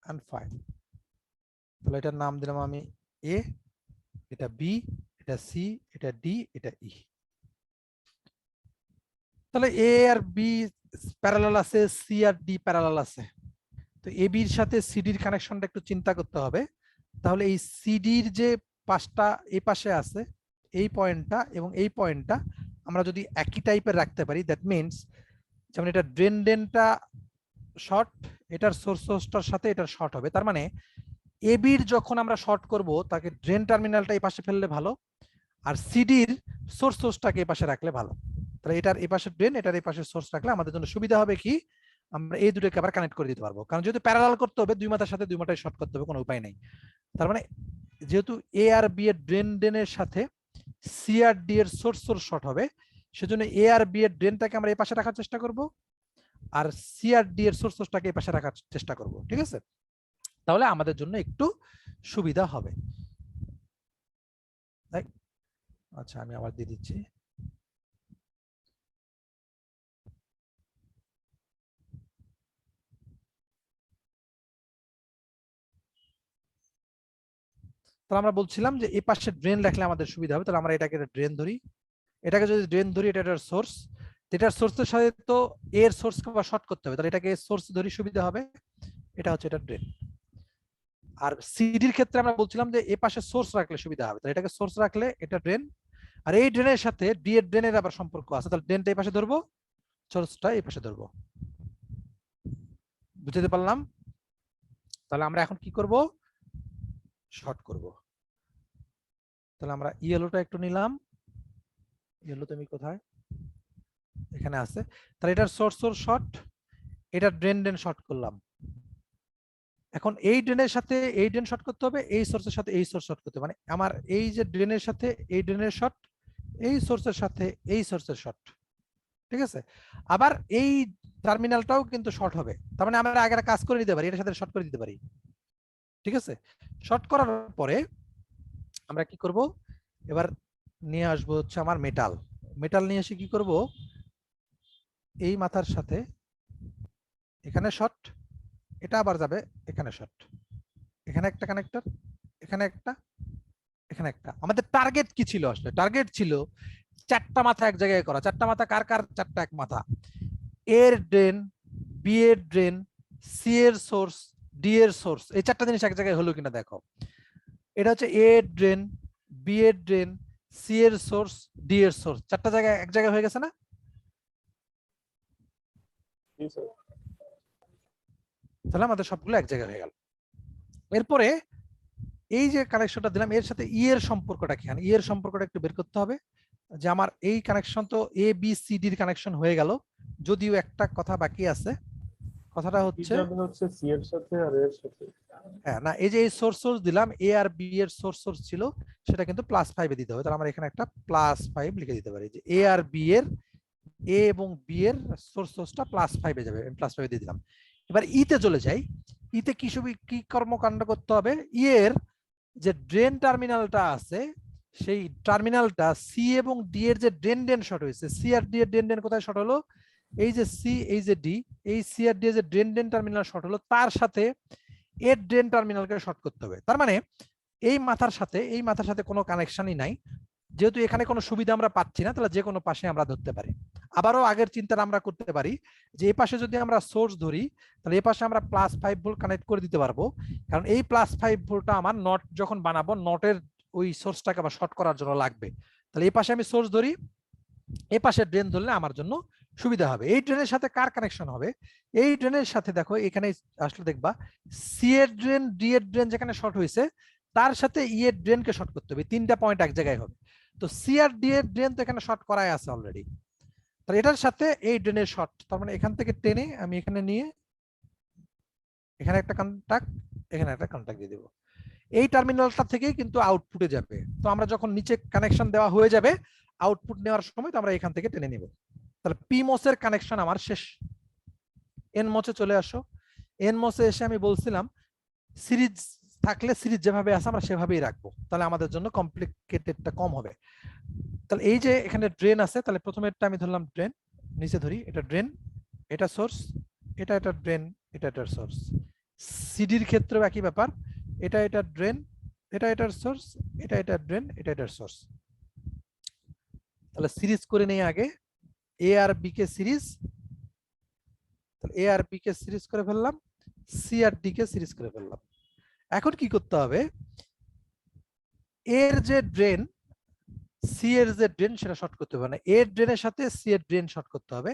and 5। তাহলে এটার নাম দিলাম আমি এ, এটা বি, এটা সি, এটা ডি, এটা ই। তাহলে এ আর বি প্যারালাল আছে, সি আর ডি প্যারালাল আছে। তো এ বির সাথে সিডির কানেকশনটা একটু চিন্তা করতে হবে। তাহলে এই সিডির যে 5টা এই পাশে আছে, এই পয়েন্টটা এবং এই পয়েন্টটা আমরা যদি একই টাইপের রাখতে পারি, দ্যাট মিনস যেমন এটা ড্রেনটা শর্ট, এটার সোর্সটার সাথে এটার শর্ট হবে। তার মানে এ বির যখন আমরা শর্ট করব তাকে ড্রেন টার্মিনালটা এই পাশে ফেললে ভালো, আর সিডির সোর্সটাকে এই পাশে রাখলে ভালো। তাহলে এটার এই পাশে ড্রেন, এটার এই পাশে সোর্স রাখলে আমাদের জন্য সুবিধা হবে কি, আমরা এই দুটোকে আবার কানেক্ট করে দিতে পারবো। কারণ যেহেতু প্যারালাল করতে হবে, দুই মাথার সাথে দুই মাথায় শর্ট করতে হবে, কোনো উপায় নেই। তার মানে যেহেতু এ আর বি এর ড্রেনের সাথে সি আর ডি এর সোর্স শর্ট হবে, সেজন্য এ আর বি এর ড্রেনটাকে আমরা এই পাশে রাখার চেষ্টা করব, আর সি আর ডি এর সোর্সটাকে এই পাশে রাখার চেষ্টা করব। ঠিক আছে? তাহলে আমাদের জন্য একটু সুবিধা হবে। আচ্ছা, আমি আবার দিয়ে দিচ্ছি। তাহলে আমরা বলছিলাম যে এই পাশে ড্রেন রাখলে আমাদের সুবিধা হবে। তাহলে আমরা এটাকে ড্রেন ধরি, এটাকে যদি ড্রেন ধরি, এটা এটার সোর্স, এটার সোর্সের সাথে তো এর সোর্সকে শর্ট করতে হবে, তাহলে এটাকে সোর্স ধরি সুবিধা হবে। এটা হচ্ছে এটা ড্রেন। আর সিডির ক্ষেত্রে আমরা বলছিলাম যে এই পাশে সোর্স রাখলে সুবিধা হবে, তাহলে এটাকে সোর্স রাখলে এটা ড্রেন, আর এই ড্রেনের সাথে ডি এর ড্রেনের আবার সম্পর্ক আছে, তাহলে ড্রেনটা এই পাশে ধরবো, সোর্সটা এই পাশে ধরবো। বুঝতে পারলাম? তাহলে আমরা এখন কি করব? শর্ট করব। তাহলে আমরা ইয়েলোটা একটু নিলাম, ইয়েলো তুমি কোথায়, এখানে আছে। তাহলে এটার সোর্স শর্ট, এটা ড্রেন শর্ট করলাম। এখন এই ড্রেনের সাথে এই ড্রেন শর্ট করতে হবে, এই সোর্সের সাথে এই সোর্স শর্ট করতে হবে, মানে আমার এই যে ড্রেনের সাথে এই ড্রেনের শর্ট, এই সোর্সের সাথে এই সোর্সের শর্ট, ঠিক আছে। আবার এই টার্মিনালটাও কিন্তু শর্ট হবে, তার মানে আমরা আগে কাজ করে নিতে পারি, এটার সাথে শর্ট করে দিতে পারি, ঠিক আছে। শর্ট করার পরে আমরা কি করব, এবার নিয়ে আসবো হচ্ছে আমার মেটাল। মেটাল নিয়ে এসে কি করব, এই মাথার সাথে এখানে শর্ট, এটা আবার যাবে এখানে শর্ট, এখানে একটা কানেক্টর, এখানে একটা, এখানে একটা। আমাদের টার্গেট কি ছিল আসলে? টার্গেট ছিল চারটা মাথা এক জায়গায় করা। চারটা মাথা কার কার? চারটা এক মাথা। এর ড্রেন, বি এর ড্রেন, সি এর সোর্স, ডি এর সোর্স, এই চারটা জিনিস এক জায়গায় হলো কিনা দেখো। এটা হচ্ছে এ এর ড্রেন, বি এর ড্রেন, সি এর সোর্স, ডি এর সোর্স, চারটা জায়গায় এক জায়গায় হয়ে গেছে না? জি স্যার। তাহলে আমাদের সবগুলো এক জায়গায় হয়ে গেল। এরপরে এই যে কানেকশনটা দিলাম, এর সাথে ই এর সম্পর্কটা কি? ই এর সম্পর্কটা একটু বের করতে হবে। যে আমার এই কানেকশন তো এ বি সি ডির কানেকশন হয়ে গেল, যদিও একটা কথা বাকি আছে। কথাটা হচ্ছে হচ্ছে সি এর সাথে আর এর সাথে। হ্যাঁ, না, এই যে এই সোর্স দিলাম, এ আর বি এর সোর্স ছিল, সেটা কিন্তু +5 এ দিতে হবে। তাহলে আমরা এখানে একটা +5 লিখে দিতে পারি, যে এ আর বি এর, এ এবং বি এর সোর্সটা +5 এ যাবে, আমি +5 দিয়ে দিলাম। এবার ইতে চলে যাই। ইতে কি কর্মকাণ্ড করতে হবে? ই এর যে ড্রেন টার্মিনালটা আছে, সেই টার্মিনালটা সি এবং ডি এর যে ড্রেন শর্ট হয়েছে, সি আর ডি এর ড্রেন কোথায় শর্ট হলো? এই যে সি, এই যে ডি, এই সি আর ডি এর যে ড্রেন টার্মিনাল শর্ট হলো, তার সাথে এর ড্রেন টার্মিনালকে শর্ট করতে হবে। তার মানে এই মাথার সাথে কোনো কানেকশনই নাই। যেহেতু এখানে কোনো সুবিধা আমরা পাচ্ছি না, তাহলে যে কোনো পাশে আমরা ধরতে পারি। আবারও আগের চিন্তাটা আমরা করতে পারি, যে এই পাশে যদি আমরা সোর্স ধরি, তাহলে এই পাশে আমরা +5 ভোল্ট কানেক্ট করে দিতে পারবো, কারণ এই +5 ভোল্টটা আমার নট যখন বানাবো, নটের ওই সোর্সটাকে আবার শর্ট করার জন্য লাগবে। তাহলে এই পাশে আমি সোর্স ধরি, এই পাশে ড্রেন ধরলে আমার জন্য সুবিধা হবে। এই ড্রেনের সাথে কার কানেকশন হবে? এই ড্রেনের সাথে দেখো, এখানে আসলে দেখবা সি এর ড্রেন, ডি এর ড্রেন যেখানে শর্ট হয়েছে, তার সাথে ই এর ড্রেনকে শর্ট করতে হবে। তিনটা পয়েন্ট এক জায়গায় হবে। তো সি আর ডি এর ড্রেন তো এখানে শর্ট করাই আছে অলরেডি, তাহলে এটার সাথে এই ড্রেনের শর্ট, তার মানে এখান থেকে টেনে আমি এখানে নিয়ে এখানে একটা কন্টাক্ট, এখানে একটা কন্টাক্ট দিয়ে দেবো। এই টার্মিনালটা থেকেই কিন্তু আউটপুটে যাবে। তো আমরা যখন নিচে কানেকশন দেওয়া হয়ে যাবে, আউটপুট নেওয়ার সময় তো আমরা এখান থেকে টেনে নিব। তাহলে পি মসের কানেকশন আমার শেষ। এন মসে চলে আসো। এন মসে এসে আমি বলছিলাম সিরিজ থাকলে সিরিজ যেভাবে আছে আমরা সেভাবেই রাখবো, তাহলে আমাদের জন্য কমপ্লিকেটেডটা কম হবে। তাহলে এই যে এখানে ড্রেন আছে, তাহলে প্রথমেরটা আমি ধরলাম ড্রেন, নিচে ধরি, এটা ড্রেন, এটা সোর্স, এটা ড্রেন, এটা সোর্স। সিডির ক্ষেত্রেও একই ব্যাপার, এটা ড্রেন, এটার সোর্স, এটা ড্রেন, এটার সোর্স। তাহলে সিরিজ করে নেই আগে, এ আর বি কে সিরিজ, তাহলে এ আর বি কে সিরিজ করে ফেললাম, সি আর ডি কে সিরিজ করে ফেললাম। এখন কি করতে হবে? এর যে ড্রেন, সি এর যে ড্রেন সেটা শর্ট করতে হবে, না এর ড্রেনের সাথে সি এর ড্রেন শর্ট করতে হবে,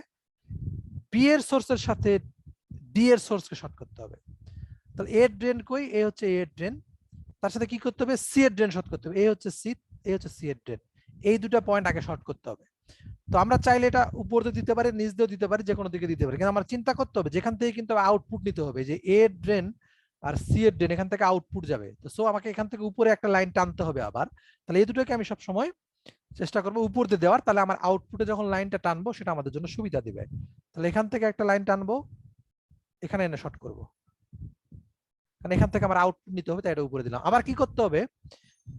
বি এর সোর্সের সাথে ডি এর সোর্সকে শর্ট করতে হবে। তাহলে এর ড্রেন কই? এ হচ্ছে এর ড্রেন, তার সাথে কি করতে হবে? সি এর ড্রেন শর্ট করতে হবে। এই হচ্ছে সি, এই হচ্ছে সি এর ড্রেন, এই দুটো পয়েন্ট আগে শর্ট করতে হবে। তো আমরা চাইলে এটা উপর দিয়ে দিতে পারি, নিচ দিয়েও দিতে পারি, যে কোনো দিকে দিতে পারি, কিন্তু আমার চিন্তা করতে হবে যেখান থেকে কিন্তু আউটপুট নিতে হবে, যে এ এর ড্রেন আর সি এর ড্রেন এখান থেকে আউটপুট যাবে। তো সো আমাকে এখান থেকে উপরে একটা লাইন টানতে হবে আবার। তাহলে এই দুটোকে আমি সব সময় চেষ্টা করবো উপর দিয়ে দেওয়ার, তাহলে আমার আউটপুটে যখন লাইনটা টানবো সেটা আমাদের জন্য সুবিধা দিবে। তাহলে এখান থেকে একটা লাইন টানবো, এখানে এনে শর্ট করবো, কারণ এখান থেকে আমার আউটপুট নিতে হবে, তাই এটা উপরে দিলাম। আবার কি করতে হবে?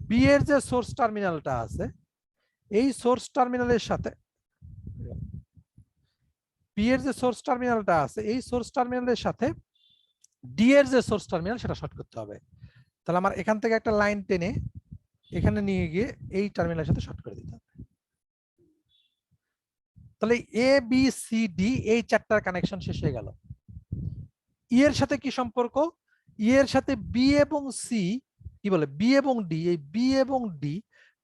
বি এর যে সোর্স টার্মিনালটা আছে, এই সোর্স টার্মিনালের সাথে বি এর যে সোর্স টার্মিনালটা আছে, এই সোর্স টার্মিনালের সাথে ডি এর যে সোর্স টার্মিনাল সেটা শর্ট করতে হবে। তাহলে আমার এখান থেকে একটা লাইন টেনে এখানে নিয়ে গিয়ে এই টার্মিনালের সাথে শর্ট করে দিতে হবে। তাহলে এ বি সি ডি এই চারটার কানেকশন শেষ হয়ে গেল। ই এর সাথে কি সম্পর্ক? ই এর সাথে বি এবং সি, কি বলে, বি এবং ডি, এই বি এবং ডি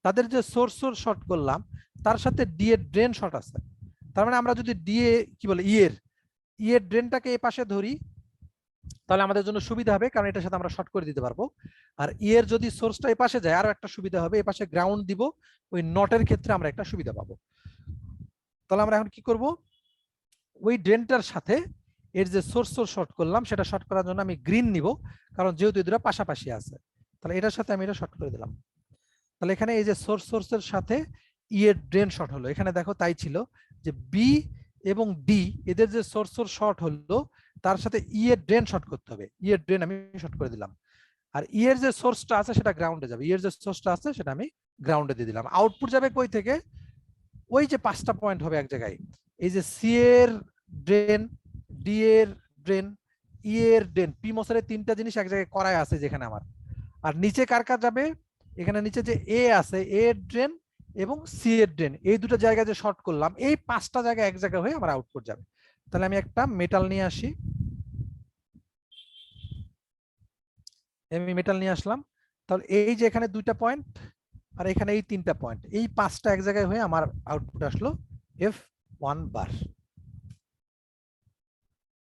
তাদের যে সোর্স শর্ট করলাম, তার সাথে ডি এর ড্রেন শর্ট আছে। তার মানে আমরা যদি ডি এ কি বলে ই এর ড্রেনটাকে এই পাশে ধরি, তাহলে আমাদের জন্য সুবিধা হবে, কারণ এটার সাথে আমরা শর্ট করে দিতে পারবো। আর ই এর যদি সোর্সটা এই পাশে যায়, আরো একটা সুবিধা হবে, এই পাশে গ্রাউন্ড দিব, ওই নটের ক্ষেত্রে আমরা একটা সুবিধা পাবো। তাহলে আমরা এখন কি করব, ওই ড্রেনটার সাথে এর যে সোর্স শর্ট করলাম সেটা শর্ট করার জন্য আমি গ্রিন নিব, কারণ যেহেতু এই দুটো পাশাপাশি আছে। তাহলে এটার সাথে আমি এটা শর্ট করে দিলাম। তাহলে এখানে এই যে সোর্সের সাথে ই এর ড্রেন শর্ট হলো, এখানে দেখো তাই ছিল যে বি এবং ডি এদের যে সোর্স শর্ট হলো তার সাথে ই এর ড্রেন শর্ট করতে হবে, ই এর ড্রেন আমি শর্ট করে দিলাম। আর ই এর যে সোর্সটা আছে সেটা গ্রাউন্ডে যাবে, ই এর যে সোর্সটা আছে সেটা আমি গ্রাউন্ডে দিয়ে দিলাম। আউটপুট যাবে কই থেকে, ওই যে 5টা পয়েন্ট হবে এক জায়গায়, এই যে সি এর ড্রেন, ডি এর ড্রেন, ই এর ড্রেন, পি মসের 3টা জিনিস এক জায়গায় করায় আছে যেখানে আমার। আর নিচে কার কার যাবে, এখানে নিচে যে এ আছে, এ এর ড্রেন এবং সি এর ড্রেন, এই দুটো জায়গায় যে শর্ট করলাম, এই 5টা জায়গায় এক জায়গায় হয়ে আমার আউটপুট যাবে। তাহলে আমি একটা মেটাল নিয়ে আসি, আমি মেটাল নিয়ে আসলাম। তাহলে এই যে এখানে 2টা পয়েন্ট আর এখানে এই 3টা পয়েন্ট, এই 5টা এক জায়গায় হয়ে আমার আউটপুট আসলো F1 বার।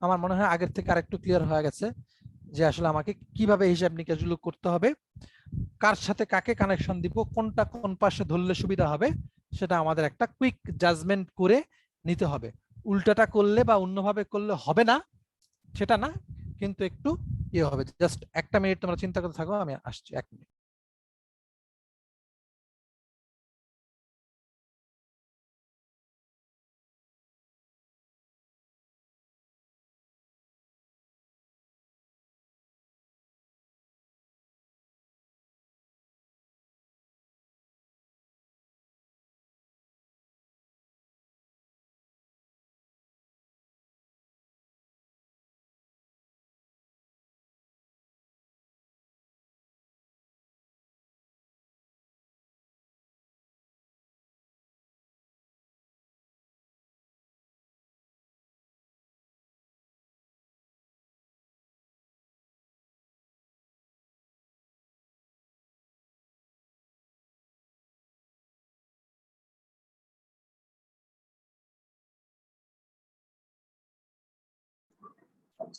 আমার মনে হয় আগের থেকে আরেকটু ক্লিয়ার হয়ে গেছে যে আসলে আমাকে কিভাবে হিসাব নিকাশগুলো করতে হবে, কার সাথে কাকে কানেকশন দিব, কোনটা কোন পাশে ধরলে সুবিধা হবে, সেটা আমাদের একটা কুইক জাজমেন্ট করে নিতে হবে। উল্টাটা করলে বা অন্যভাবে করলে হবে না সেটা না, কিন্তু একটু ইয়ে হবে। জাস্ট একটা মিনিট তোমরা চিন্তা করতে থাকো, আমি আসছি 1 মিনিট।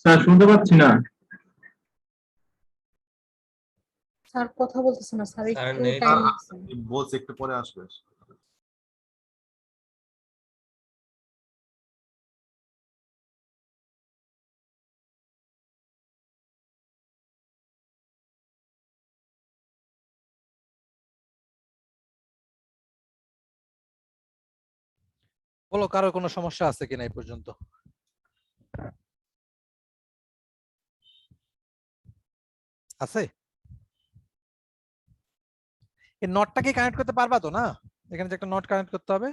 স্যার শুনতে পাচ্ছি না। স্যার কথা বলতেছে না স্যার, স্যার একটু নেট টাইম লাগছে। বলছে একটু পরে আসবে। বলো কারো কোনো সমস্যা আছে কিনা এই পর্যন্ত? আছে? এই নটটাকে কানেক্ট করতে পারবা তো না? এখানে যে একটা নট কানেক্ট করতে হবে।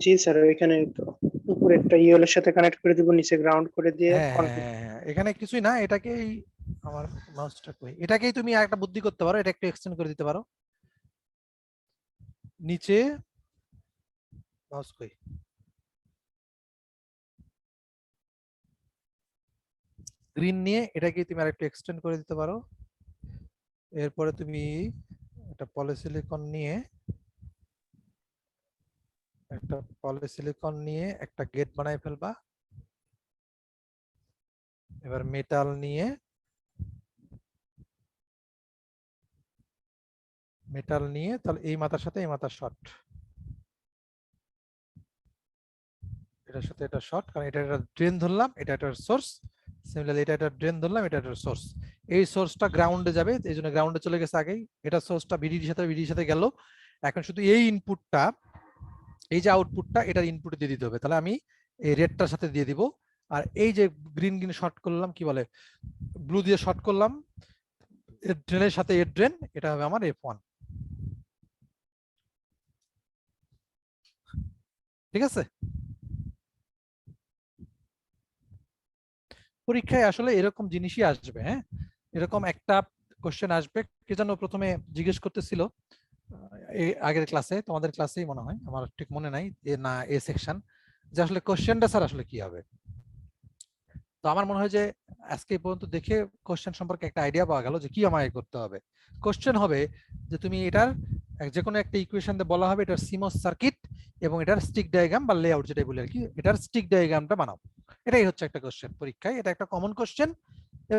জি স্যার, ওইখানে তো উপরেরটা ইউএল এর সাথে কানেক্ট করে দিব, নিচে গ্রাউন্ড করে দিয়ে হ্যাঁ হ্যাঁ হ্যাঁ, এখানে কিছুই না, এটাকেই আমার মাউসটা কই, এটাকেই তুমি একটা বুদ্ধি করতে পারো, এটা একটু এক্সটেন্ড করে দিতে পারো। নিচে মাউস কই, গ্রিন নিয়ে এটাকে তুমি আরেকটু এক্সটেন্ড করে দিতে পারো। এরপরে তুমি একটা পলিসিলিকন নিয়ে একটা গেট বানাই ফেলবা। এবার মেটাল নিয়ে তাহলে এই মাথার সাথে এই মাথার শর্ট, এটার সাথে এটা শর্ট, কারণ এটা একটা ড্রেন ধরলাম, এটা একটা সোর্স। সিমিলারলি এটা একটা ড্রেন ধরলাম, এটা একটা সোর্স। এই সোর্সটা গ্রাউন্ডে যাবে, এই জন্য গ্রাউন্ডে চলে গেছে আগেই। এটা সোর্সটা ভিডির সাথে গেল। এখন শুধু এই ইনপুটটা, এই যে আউটপুটটা, এটার ইনপুটে দিয়ে দিতে হবে। তাহলে আমি এই রেডটার সাথে দিয়ে দিব। আর এই যে গ্রিন শর্ট করলাম, কি বলে, ব্লু দিয়ে শর্ট করলাম, এর ড্রেনের সাথে এর ড্রেন, এটা হবে আমার F1। ঠিক আছে? পরীক্ষায় আসলে এরকম জিনিসই আসবে। হ্যাঁ, এরকম একটা কোশ্চেন আসবে। কে যেন প্রথমে জিজ্ঞেস করতেছিল আগের ক্লাসে, তোমাদের ক্লাসেই মনে হয়, আমার ঠিক মনে নাই না এ সেকশন, যে আসলে কোশ্চেনটা স্যার আসলে কি হবে। তো আমার মনে হয় যে আজকে এই পর্যন্ত দেখে কোশ্চেন সম্পর্কে একটা আইডিয়া পাওয়া গেল যে কি আমাকে করতে হবে। কোশ্চেন হবে যে তুমি এটার যে কোনো একটা ইকুয়েশন দিয়ে বলা হবে এটার সিমস সার্কিট এবং এটার স্টিক ডায়াগ্রাম বা লেআউট, যেটাই বলি আর কি, এটার স্টিক ডায়াগ্রামটা বানাও। এটাই হচ্ছে একটা কোশ্চেন পরীক্ষায়, এটা একটা কমন কোশ্চেন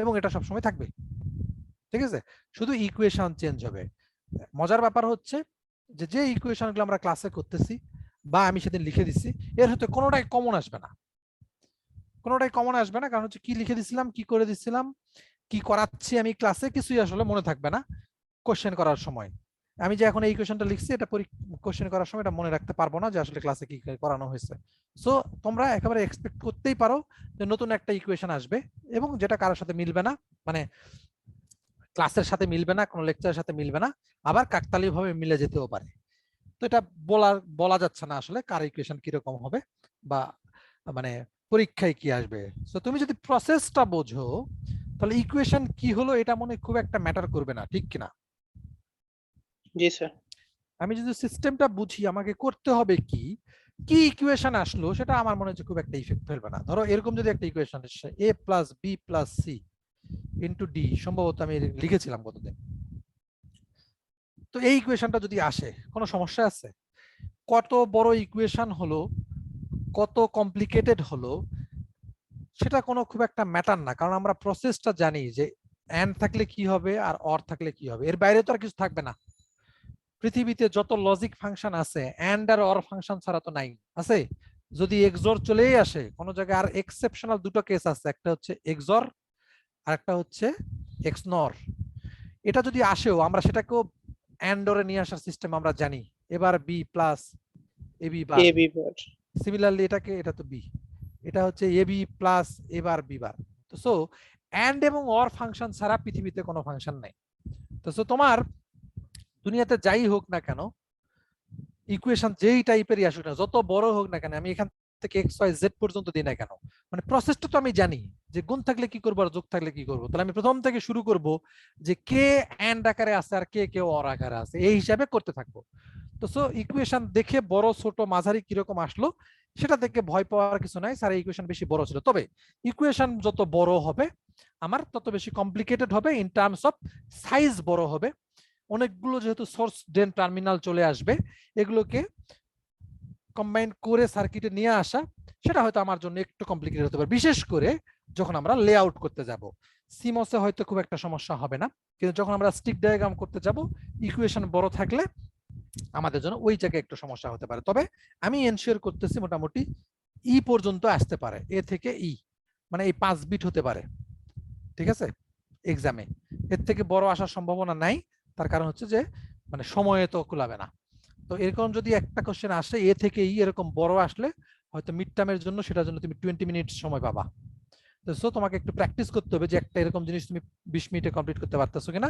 এবং এটা সবসময় থাকবে। ঠিক আছে, শুধু ইকুয়েশন চেঞ্জ হবে। মজার ব্যাপার হচ্ছে যে যে ইকুয়েশন গুলো আমরা ক্লাসে করতেছি বা আমি সেদিন লিখে দিচ্ছি, এর হতে কোনোটাই কমন আসবে না, কোনোটাই কমন আসবে না। কারণ হচ্ছে কি লিখে দিছিলাম, কি করে দিছিলাম, কি করাচ্ছি আমি ক্লাসে, কিছুই আসলে মনে থাকবে না কোশ্চেন করার সময়। আমি যে এখন এই কোশ্চেনটা লিখছি, এটা কোশ্চেন করার সময় এটা মনে রাখতে পারবো না যে আসলে ক্লাসে কি করানো হয়েছে। সো তোমরা একেবারে এক্সপেক্ট করতেই পারো যে নতুন একটা ইকুয়েশন আসবে এবং যেটা কারোর সাথে মিলবে না, মানে ক্লাসের সাথে মিলবে না, কোনো লেকচারের সাথে মিলবে না, আবার কাকতালীয় ভাবে মিলে যেতেও পারে। তো এটা বলা যাচ্ছে না আসলে কার ইকুয়েশন কিরকম হবে বা মানে পরীক্ষায় কি আসবে। তো তুমি যদি প্রসেসটা বোঝো তাহলে ইকুয়েশন কি হলো এটা মনে খুব একটা ম্যাটার করবে না, ঠিক কিনা? জি স্যার। আমি যদি সিস্টেমটা বুঝি আমাকে করতে হবে কি, কি ইকুয়েশন আসলো সেটা আমার মনে হচ্ছে খুব একটা ইফেক্ট ফেলবে না। ধরো এরকম যদি একটা ইকুয়েশন আসে a plus B plus C into D, সম্ভবত আমি লিখেছিলাম কতদিন। তো এই ইকুয়েশনটা যদি আসে, কোনো সমস্যা আছে? কত বড় ইকুয়েশন হলো, কত কমপ্লিকেটেড হলো, সেটা কোনো খুব একটা ম্যাটার না, কারণ আমরা প্রসেসটা জানি যে এন্ড থাকলে কি হবে আর অর থাকলে কি হবে, এর বাইরে তো আর কিছু থাকবে না। পৃথিবীতে যত লজিক ফাংশন আছে এন্ড আর অর ফাংশন ছাড়া তো নাই, আছে? যদি এক্সর চলেই আসে কোনো জায়গায়, আর এক্সেপশনাল দুটো কেস আছে, একটা হচ্ছে এক্সর আর একটা হচ্ছে এক্সনর। এটা যদি আসেও আমরা সেটাকেও এন্ড অরে নিয়ে আসার সিস্টেম আমরা জানি, এবার B plus AB bar, A B bar. Similarly এটাকে, এটা তো বি, এটা হচ্ছে এবি প্লাস এবার বি বার। তো সো এন্ড এবং অর ফাংশন ছাড়া পৃথিবীতে কোনো ফাংশন নাই। তো সো তোমার দুনিয়াতে যাই হোক না কেন, ইকুয়েশন যেই টাইপেরই আসুক না, যত বড় হোক না কেন, আমি এখান থেকে এক্স ওয়াই জেড পর্যন্ত দিই না কেন, মানে প্রসেসটা তো আমি জানি যে গুণ থাকলে কি করবো আর যোগ থাকলে কি করবো। তাহলে আমি প্রথম থেকে শুরু করব যে কে এন্ড আকারে আছে আর কে কে অর আকারে আছে, এই হিসাবে করতে থাকবো। তো সো ইকুয়েশন দেখে বড় ছোট মাঝারি কিরকম আসলো সেটা দেখে ভয় পাওয়ার কিছু নাই। স্যার ইকুয়েশন বেশি বড় ছিল, তবে ইকুয়েশন যত বড় হবে আমার তত বেশি কমপ্লিকেটেড হবে, ইন টার্মস অফ সাইজ বড় হবে। অনেকগুলো যেহেতু সোর্স ড্রেন টার্মিনাল চলে আসবে, এগুলোকে কম্বাইন করে সার্কিটে নিয়ে আসা, সেটা হয়তো আমার জন্য একটু কমপ্লিকেটেড হতে পারে, বিশেষ করে যখন আমরা লেআউট করতে যাব। সিমসে হয়তো খুব একটা সমস্যা হবে না, কিন্তু যখন আমরা স্টিক ডায়াগ্রাম করতে যাব, ইকুয়েশন বড় থাকলে আমাদের জন্য ওই জায়গায় একটু সমস্যা হতে পারে। তবে আমি এনশিওর করতেছি মোটামুটি ই পর্যন্ত আসতে পারে, এ থেকে ই, মানে এই 5 বিট হতে পারে, ঠিক আছে এক্সামে। এর থেকে বড় আসার সম্ভাবনা নাই, তার কারণ হচ্ছে যে মানে সময়ে তো কুলাবে না। তো এরকম যদি একটা কোশ্চেন আসে এ থেকে ই এরকম বড় আসলে হয়তো মিড টার্মের জন্য সেটার জন্য তুমি 20 মিনিট সময় পাবা। তো সো তোমাকে একটু প্র্যাকটিস করতে হবে যে একটা এরকম জিনিস তুমি 20 মিনিটে কমপ্লিট করতে পারতেছো কিনা।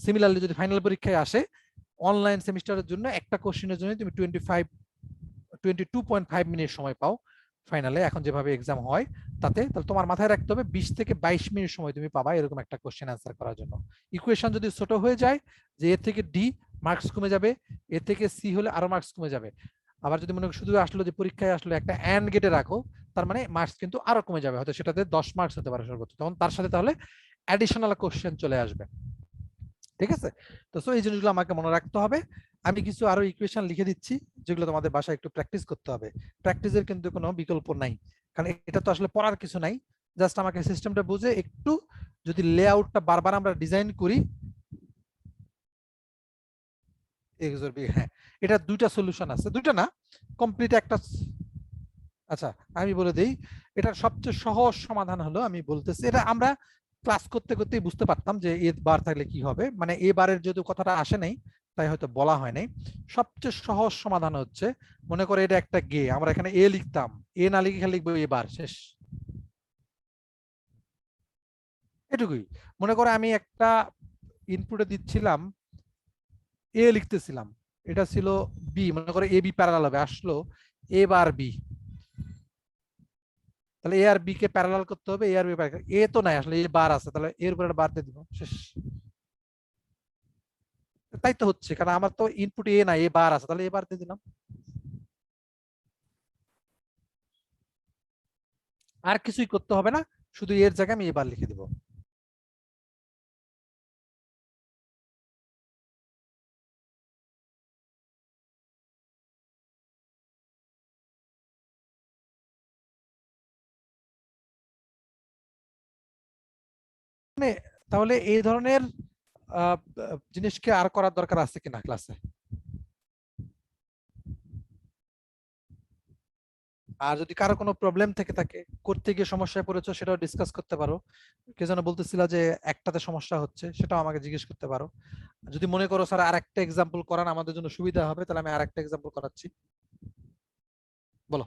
সিমিলারলি যদি ফাইনাল পরীক্ষায় আসে অনলাইন সেমিস্টারের জন্য একটা কোশ্চেনের জন্য তুমি 22.5 মিনিট সময় পাও ফাইনালে, এখন যেভাবে এক্সাম হয় তাতে, তাহলে তোমার মাথায় রাখতে হবে 20 থেকে 22 মিনিট সময় তুমি পাবা এরকম একটা কোশ্চেন অ্যান্সার করার জন্য। ইকুয়েশন যদি ছোট হয়ে যায়, যে এ থেকে ডি মার্কস কমে যাবে, এ থেকে সি হলে আরো মার্কস কমে যাবে। আবার যদি মনে শুধু আসলো যে পরীক্ষায় আসলো একটা এন্ড গেটে রাখো, তার মানে মার্কস কিন্তু আরো কমে যাবে, হয়তো সেটাতে 10 মার্কস হতে পারে সর্বোচ্চ, তখন তার সাথে তাহলে অ্যাডিশনাল কোশ্চেন চলে আসবে। ঠিক আছে, তো সো এই জিনিসগুলো আমাকে মনে রাখতে হবে। আমি কিছু আরো ইকুয়েশন লিখে দিচ্ছি যেগুলো তোমাদের বাসায় একটু প্র্যাকটিস করতে হবে। প্র্যাকটিসের কিন্তু কোনো বিকল্প নাই, কারণ এটা তো আসলে পড়ার কিছু নাই, জাস্ট আমাকে সিস্টেমটা বুঝে একটু যদি লেআউটটা বারবার আমরা ডিজাইন করি। হ্যাঁ, এটা দুইটা সলিউশন আছে, দুইটা না, কমপ্লিট একটা। আচ্ছা আমি বলে দিই, এটার সবচেয়ে সহজ সমাধান হলো, আমি বলতেছি এটা আমরা ক্লাস করতে করতেই বুঝতে পারতাম যে এ বার থাকলে কি হবে, মানে এ বারের যেহেতু কথাটা আসে নাই তাই হয়তো বলা হয় নাই। সবচেয়ে সহজ সমাধান হচ্ছে, মনে করে এটা একটা গে, আমরা এখানে এ লিখতাম, এ না লিখে খালি লিখবো এ বার, শেষ, এটুকুই। মনে করে আমি একটা ইনপুটে দিচ্ছিলাম এ লিখতেছিলাম, এটা ছিল বি, মনে করে এ বি প্যারালাল হবে, আসলো এ বার বি, তাহলে এ আর বি কে প্যারালাল করতে হবে, এ আর বি, এ তো নাই আসলে এ বার আছে, তাহলে এর উপরে বার দিয়ে দিব, শেষ। তাই তো হচ্ছে, কারণ আমার তো ইনপুট এ নাই, এ বার আছে, তাহলে এ বার দিয়ে দিলাম। আর কিছুই করতে হবে না, শুধু এর জায়গায় আমি এ বার লিখে দিব। তাহলে এই ধরনের জিনিসকে আর করার দরকার আছে কিনা ক্লাসে? আর যদি কারো কোনো প্রবলেম থেকে থাকে, করতে গিয়ে সমস্যায় পড়েছো, সেটাও ডিসকাস করতে পারো। কে যেন বলতেছিল যে একটাতে সমস্যা হচ্ছে, সেটাও আমাকে জিজ্ঞেস করতে পারো। যদি মনে করো স্যার আর একটা এক্সাম্পল করান আমাদের জন্য সুবিধা হবে, তাহলে আমি আর একটা এক্সাম্পল করাচ্ছি। বলো।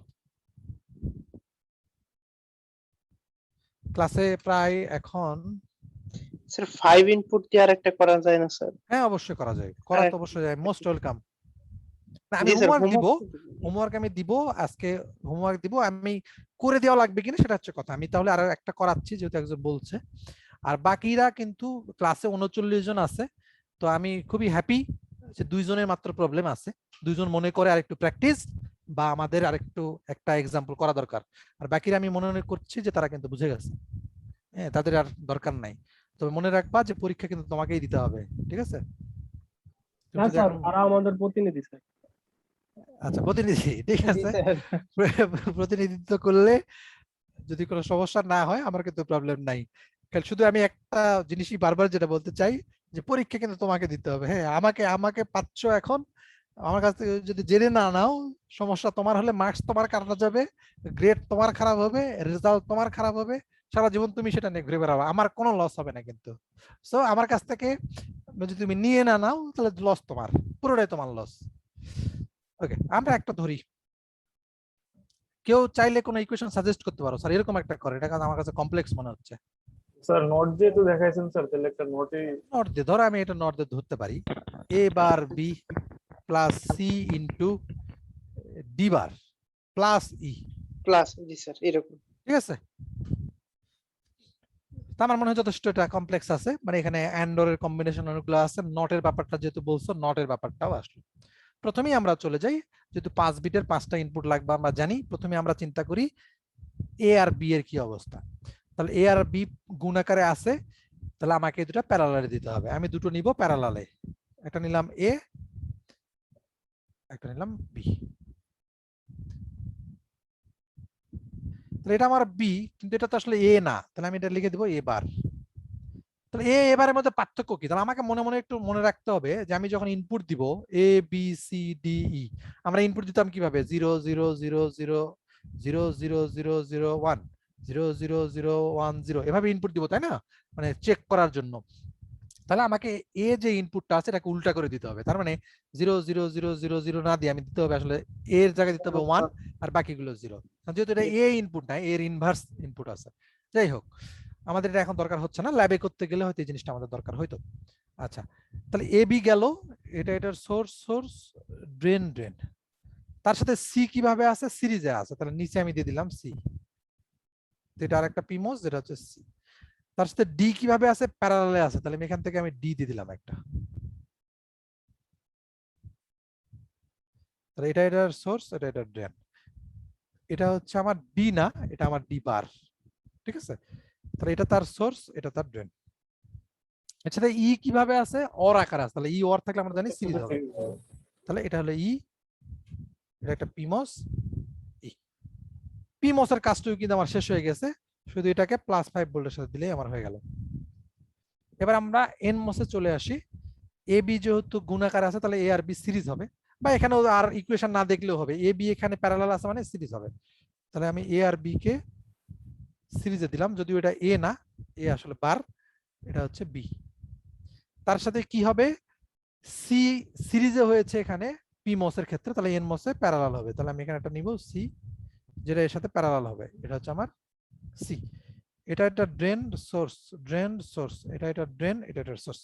ক্লাসে প্রায় এখন স্যার 5 ইনপুট দিয়ে আর একটা করা যায় না স্যার? হ্যাঁ অবশ্যই করা যায়, করা তো অবশ্যই যায়, মোস্ট ওয়েলকাম। আমি জি স্যার, হোমওয়ার্ক দিব, homework হোমওয়ার্ক আমি দিব আজকে, হোমওয়ার্ক দিব, আমি করে দেওয়া লাগবে কিনা সেটা হচ্ছে কথা। আমি তাহলে আরো একটা করাচ্ছি যেহেতু একজন বলছে। আর বাকিরা কিন্তু ক্লাসে 39 জন আছে, তো আমি খুবই হ্যাপি যে 2 জনের মাত্র প্রবলেম আছে। 2 জন মনে করে আরেকটু প্র্যাকটিস বা আমাদের আরেকটু একটা এক্সাম্পল করা দরকার। আর বাকিরা আমি মনে করছি যে তারা কিন্তু বুঝে গেছে, হ্যাঁ তাদের আর দরকার নাই। তবে মনে রাখবা যে পরীক্ষা কিন্তু তোমাকেই দিতে হবে, ঠিক আছে? তুমি না যদি স্যার, এখন- তারা আমাদের প্রতিনিধি স্যার। আচ্ছা প্রতিনিধি, ঠিক জি আছে। স্যার। প্রতিনিধিত্ব করলে যদি কোনো সমস্যা না হয় আমার কিন্তু প্রবলেম নাই। কারণ শুধু আমি একটা জিনিসই বারবার যেটা বলতে চাই যে পরীক্ষা কিন্তু তোমাকে দিতে হবে। হ্যাঁ আমাকে আমাকে পাচ্ছ এখন, আমার কাছ থেকে যদি জেনে না নাও, সমস্যা তোমার হলে মার্কস তোমার কাটা যাবে, গ্রেড তোমার খারাপ হবে, রেজাল্ট তোমার খারাপ হবে, সারা জীবন তুমি সেটা নিয়ে ঘুরে বেড়াবে, আমার কোনো লস হবে না কিন্তু। সো আমার কাছ থেকে যদি তুমি নিয়ে না নাও তাহলে লস তোমার, পুরোটাই তোমার লস। ওকে, আমরা একটা ধরি। কেউ চাইলে কোনো ইকুয়েশন সাজেস্ট করতে পারো স্যার এরকম একটা করে, এটা কারণ আমার কাছে কমপ্লেক্স মনে হচ্ছে। স্যার নোট যেহেতু দেখাইছেন স্যার, তাহলে একটা নোটই নট দিয়ে ধরো, আমি এটা নট দিয়ে ধরতে পারি, A bar B plus C into D bar plus E, plus, জি স্যার এরকম। ঠিক আছে? তা আমার মনে হয় যথেষ্ট এটা কমপ্লেক্স আছে, মানে এখানে অ্যান্ড অর এর কম্বিনেশন অনেকগুলো আছে, নটের ব্যাপারটা যেহেতু বলছো নটের ব্যাপারটাও আসলো। প্রথমেই আমরা চলে যাই, যেহেতু 5 বিটের 5টা ইনপুট লাগবে আমরা জানি, প্রথমে আমরা চিন্তা করি এ আর বি এর কি অবস্থা। তাহলে এ আর বি গুণ আকারে আছে, তাহলে আমাকে এই দুটো প্যারালালে দিতে হবে। আমি দুটো নিব প্যারালালে, একটা নিলাম এ, একটা নিলাম বি। তাহলে এটা আমার বি, কিন্তু এটা তো আসলে এ না, তাহলে আমি এটা লিখে দিব এ বার। তাহলে এ এবারের মধ্যে পার্থক্য কি? তাহলে আমাকে মনে মনে একটু মনে রাখতে হবে যে আমি যখন ইনপুট দিব A B C D E, আমরা ইনপুট দিতাম কিভাবে? 0 0 0 0 0 0 0 0 1 0 0 0 1 0, এভাবে ইনপুট দিব তাই না, মানে চেক করার জন্য। তাহলে আমাকে এ যে ইনপুটটা আছে এটাকে উল্টা করে দিতে হবে, তার মানে 0 0 0 0 0 না দিয়ে আমি দিতে হবে আসলে এর জায়গায় দিতে হবে 1 আর বাকিগুলো 0, যেহেতু এটা এ ইনপুট না, এর ইনভার্স ইনপুট আছে। যাই হোক, আমাদের এটা এখন দরকার হচ্ছে না, ল্যাবে করতে গেলে হয়তো এই জিনিসটা আমাদের দরকার হইতো। আচ্ছা, তাহলে এ বি গেল, এটা এটার সোর্স সোর্স ড্রেন ড্রেন, তার সাথে সি কিভাবে আছে? সিরিজে আছে, তাহলে নিচে আমি দিয়ে দিলাম সি, এটা আর একটা পিমোস যেটা হচ্ছে সি। তার সাথে ডি কিভাবে আছে? প্যারালালে আছে, তাহলে আমি এখান থেকে আমি ডি দিয়ে দিলাম একটা। তাহলে এটা এটার সোর্স, এটা এটার ড্রেন, এটা হচ্ছে আমার ডি না, এটা আমার ডি বার, ঠিক আছে? তাহলে এটা তার সোর্স, এটা তার ড্রেন। এর সাথে ই কিভাবে আছে? অর আকার আছে, তাহলে ই অর থাকলে আমরা জানি সিরিজ হবে। তাহলে এটা হলো ই, এটা একটা পিমস ই। পিমসের কাজটাও কিন্তু আমার শেষ হয়ে গেছে, শুধু এটাকে +5 ভোল্টের সাথে দিলেই আমার হয়ে গেল। এবার আমরা এন মসে চলে আসি। এ বি যেহেতু গুণাকার আছে তাহলে এ আর বি সিরিজ হবে, বা এখানেও আর ইকুয়েশন না দেখলেও হবে, এ বি এখানে প্যারালাল আছে মানে সিরিজ হবে। তাহলে আমি এ আর বি কে সিরিজে দিলাম, যদিও এটা এ না, এ আসলে বার, এটা হচ্ছে বি। তার সাথে কি হবে? সি সিরিজে হয়েছে এখানে পি মসের ক্ষেত্রে, তাহলে এন মসে প্যারালাল হবে, তাহলে আমি এখানে একটা নিব সি, যেটা এর সাথে প্যারালাল হবে, এটা হচ্ছে আমার সি। এটা একটা ড্রেন সোর্স, এটা এটা ড্রেন, এটা এটা সোর্স।